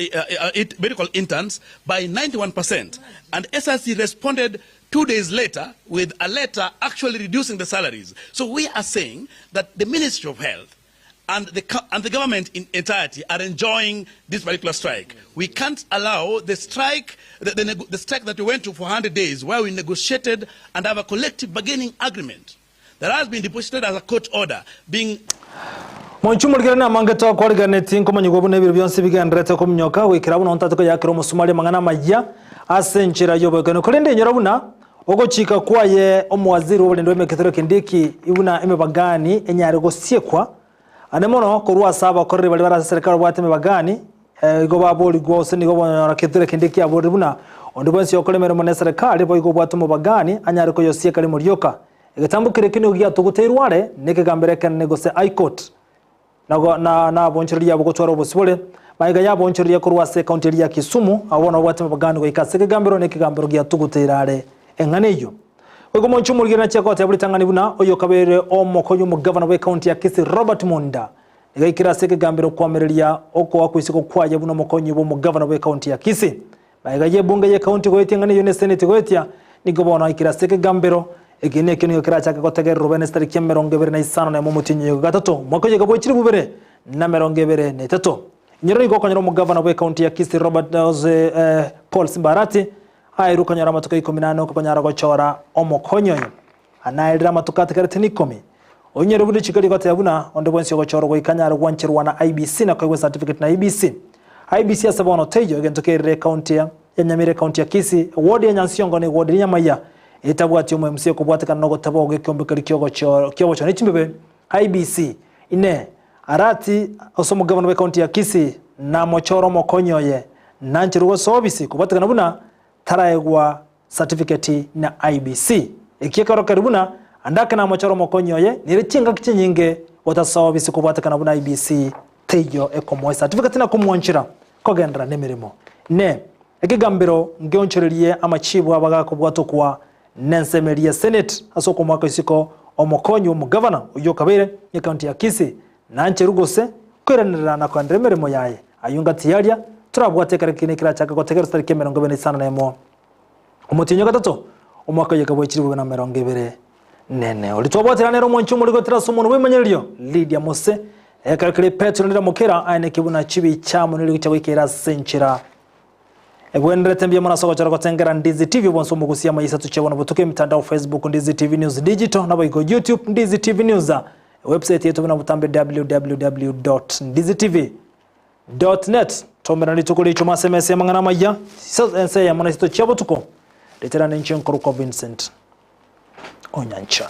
medical interns, by 91%. And SRC responded 2 days later with a letter actually reducing the salaries. So we are saying that the Ministry of Health and the government in entirety are enjoying this particular strike. We can't allow the strike, the strike that we went to for 100 days, where we negotiated and have a collective bargaining agreement that has been deposited as a court order, being Monchumurigana na mangeto kwariganeti nkomanyigo bune biro byonse bigendrete ko mnyoka wikira buno ntatuko yakiro musumali mangana majya asenchira yobekano kolende nyorabuna ogochika kwaye omwaziri w'obulendo w'emekethero kindiki ibuna emebagani enyare gosiekwa anemono korwa saba korre bali bara serikali bwateme bagani igo baboli gwose nigo bonyora kethero kindiki abori buna ondibonsi yokolemere mone serikali bo igo bwatemo bagani anyare ko yosieka li muryoka igatambukire kino giya tuguteirware nekegambere kan negose high court na bonchiri yabo gotwara obusibole maiga yabo bonchiri kurwa se county ya Kisumu abona bwatema bagani go ikaseke gambero nekegambero giya tuguteirare enganeyo wego monchumurigana na cheko tabuli tangani buna oyo kabere omokonyo mu governor we county ya Kisii Robert Munda igakira seke gambero kwamereria oko wakwisiko kwaje buno mokonyo bo mu governor we county ya Kisii maiga ye bunge ye county go itengani yone senate go itia nigobona ikira seke gambero egene kinyo kira chaka kotegera Ruben Stari Kemeronge bere na isano na momutinyo gatatu mwakoje gabo chiri bubere na meronge bere ne tato nyoro go konyoro mu governor we county ya Kisii Robert Paul Simbarati airuka nyara matuka 18 kopanyara gochora omokonyoyo anairira matuka tekerete 10 onyere budi chikali gote yabuna onde bonsi gochora go ikanyara gwanchirwa na IBC na kwa certificate na IBC asabono tejo gentokere county ya Nyamire county ya Kisii ward ya Nyansiongo ni ward ya Maya etabwati mu MC ko bwatekana no gotabo gekombe kali kyogo cyo n'ichimbebe IBC ine arati osomo governor we county ya Kisii na mochoro mokonyoye nanchirugo sobisi ko bwatekana buna taraegwa certificate na IBC ikikaro karibuna andaka na mochoro mokonyoye nirechinga kichinyinge watasawabisi ko bwatekana buna IBC tejo ekomo certificate na kumwanchira kogendra nemirimo ne ekigambiro ngeonchererie amachibu abagako bwatokwa nensemeria senate asoko mwaka isiko omokonyo mu governor uyo kabere ya county ya Kisii nancherugose kweranira na kwandremeremo yaye ayunga tiyaria turabwatekara kine kira chaka gotegera stari kemerongo bene sana nemo umutinyo gatatu umwaka yegabo chiribu na merongo bere nene olitobotera nero monchu muri gotera somuntu wemanyerio Lydia Mose ekakire Petro ndira mukera ane kibuna chibi chamo nili cyawikera senchira ebwendere tembia mwana soko chara gotengera Ndizi TV bonso mugusia mayisa tuchebona butuke mitandao Facebook Ndizi TV News Digital na boygo YouTube Ndizi TV News website yetu na butambe www.ndizitv.net tomera litukuli chuma semese mangana maya sasa ya mwana sito chabo tuko letera nenchen koruko Vincent Onyancha.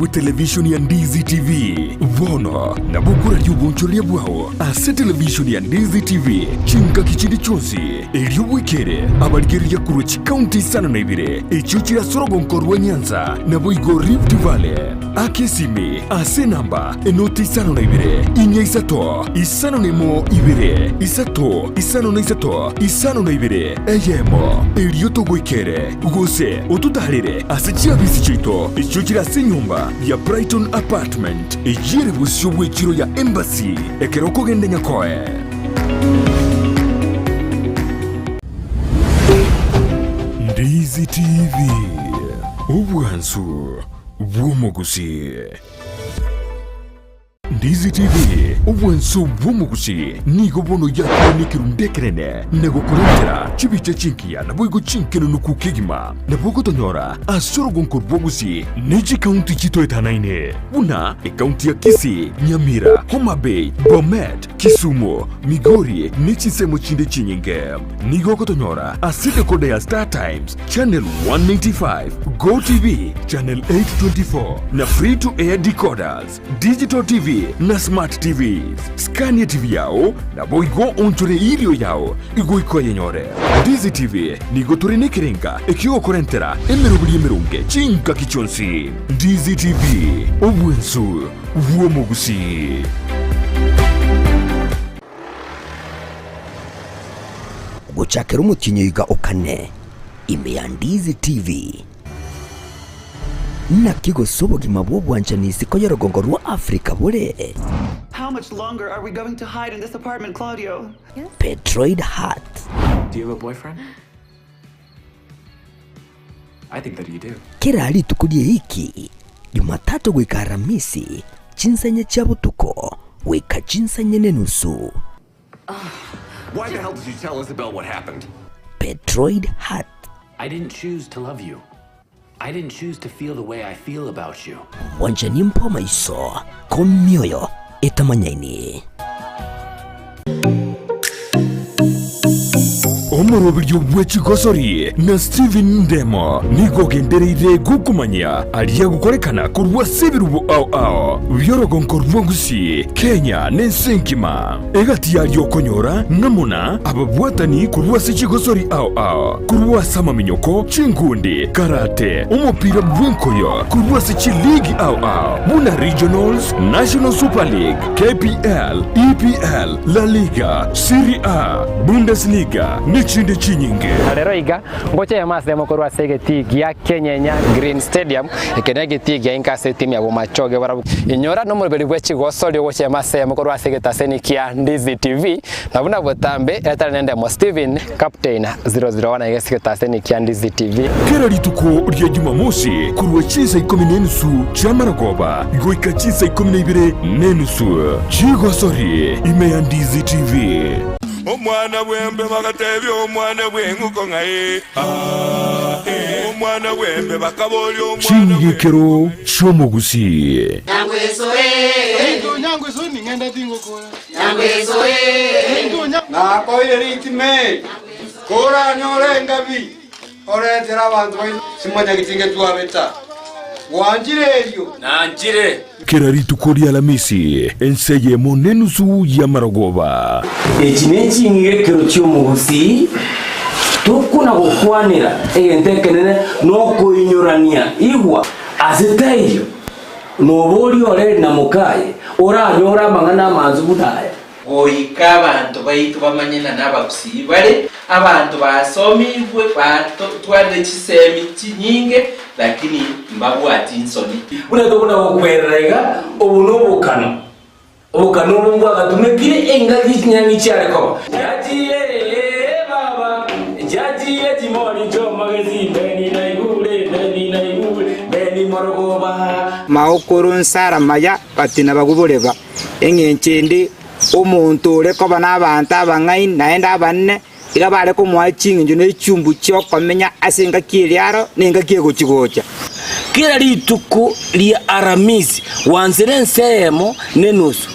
bwe television ya Ndizi TV bono na bukura ry'ubunchoria bwawo ase television ya Ndizi TV chinka kichindi chonsi eryobwekere abaligeria kuruchi county sana na ibire echo kira Sorogonko rwa Nyanza na boigo Rift Valley akesimi ase namba enoti isano na ibire inya isato isano nemo ibire isato isano na isato isano na ibire eyemo eryoto gwekere gose otutalire ase chiabisi chito echo kira se nyumba ya Brighton Apartment ejire busyo bwekiro ya Embassy ekeroko gende nyakoe Ndizi TV ubwansu bw'omuguzi. Ndizi TV ubwansu bw'omuguzi nigo bono yakonikira ndekerene nego kurentera chibiche chinkiya nabwo chinkeno nukukigima nabwo tonyora Sorogonko rw'omuguzi neji county chitoetanaine buna county ya Kisii, Nyamira, Homa Bay, Bomet, Kisumu, Migori nechisemo chinde chinyinge nigo kotonyora aside kode ya Star Times channel 195, Go TV channel 824 na free to air decoders, digital TV na smart TVs. Scania TV yao na boigo onchore ilio yao igo ikoye nyore. Ndizi TV nigo turine kirenga ekio korentera emerubuli emerunge chinka kichonsi. Ndizi TV obwensu bw'omuguzi. Guchakera umutinyiga okane ime ya Ndizi TV na kigo sobogima bw'obwanjanisi ko Sorogonko rwa Afrika bure. How much longer are we going to hide in this apartment, Claudio? Petroid Heart. Do you have a boyfriend? I think that you do. Kira alitukulie hiki Jumatatu gwika Alhamisi chinsanye cha butuko weka chinsanye nenusu. Why the hell did you tell us about what happened? Petroid Heart. I didn't choose to love you. I didn't choose to feel the way I feel about you. Wanjani mpo maiso komyoyo etamanyaini. Omorobiryo bw'ekigosori na Steven Ndemo nigo gendereire gukumanya aliya gukorekana kurwa sebirubu ao Sorogonko rw'omuguzi Kenya n'ensenkima egati yalyo konyora namuna ababwatani kurwa sekigosori ao kurwa samaminyoko chingundi karate umupira bw'enkoyo kurwa sekiligi ao buna regionals, National Super League, KPL, EPL, La Liga, Serie A, Bundesliga chinde chinyinge rero iga ngoche ya mas demo korwa sege tigi ya Kenya Green Stadium ekenege tigi ya inka se timu ya Bomachoge bara inyora no murbeli bwechi gosoli ngoche mas ya korwa sege taseni kia Ndizi TV na buna botambe eta nende mo Steven Captain 001 yesike taseni kia Ndizi TV kera lituko rya Jumamosi kurwa chisa 10 cha Maragoba goika chisa 12 nenusu chigosori ime ya Ndizi TV. Omwana wembe bagatebi omwana bwenguko ngaye omwana wembe bakaboli omwana chinyikero chomuguzi nyangweso ni ngenda dingo kora nyangweso na koire ritime kora nyore ngabi oretera abantu simanya gitinge tuabeta wanjireyo nanjire kera lituko rya Alhamisi enseye monenusu ya Maragoba ekineki ngekero cy'omuguzi tukuna gukwanira entekenene no kuinyorania igwa azitayo nobori ore na mukaye oranyora mangana manzu budaya goika abantu baitu bamanyena n'abagusi bare abantu basomibwe batware kisemi kinyinge lakini mbabwati insoni unatobona okwererega obunobukano obukano bumbu agatumekire engagi kinyangi cyareko yagiye baba yagiye timoni jo magazine beni naigule beni Maragoba maokoro nsara maya batina baguboreba engenkende omuntu ureko bana abantu abangai naenda abanne iga bare ko mwachingi njo n'echumbu cyo komenya asenga kiriaro ninga kiego kigocha kila lituko lya Alhamisi wanzire nsemo nenusu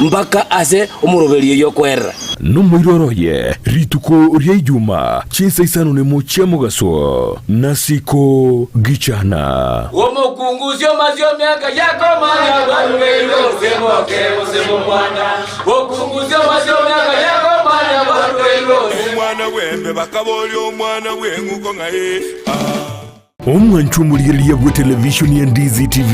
mpaka ase umurobeli yo kwera Numuiroroye rituko ria ijuma chinsa isano nemo chia mugaso nasiko gichana Omukunguzyo mazyo myaka yako manya barwero semo mwana okunguzyo mazyo myaka yako manya barwero omwana wembe bakaboli omwana wenguko ngaye omwanchumuliriria bwa televishoni ya Ndizi TV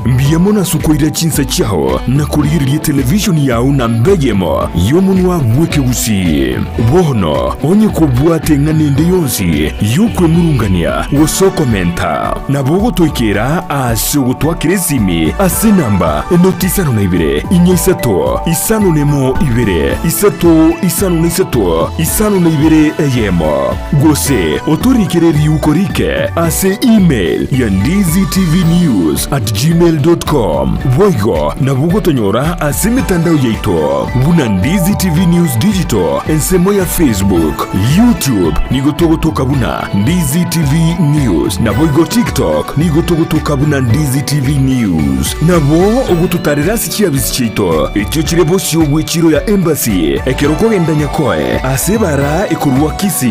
mbiyamona sukoira chinsa chao na kuliriria televishoni yao na mbegemo yomunwa bweke usi bono onye kubwate nganende yonsi yukwe murungania wosoko menta na bogo toikera asugo twakiresimi ase namba enotisano na ibere inyaisato isano nemo ibere isato isano na isato isano na ibere eyemo gose otorikireri ukorike ase email ya ndizitv@gmail.com voigo na bugo tonyora ase mitandao yaito buna Ndizi TV News Digital ensemo ya Facebook YouTube nigotogotoka buna Ndizi TV News na voigo TikTok nigotogotoka buna Ndizi TV News na bo ogututarira sikia bisichito ekyo kirebo syo bwechiro ya embassy ekeroko gendanya koe ase bara ekurwa kisi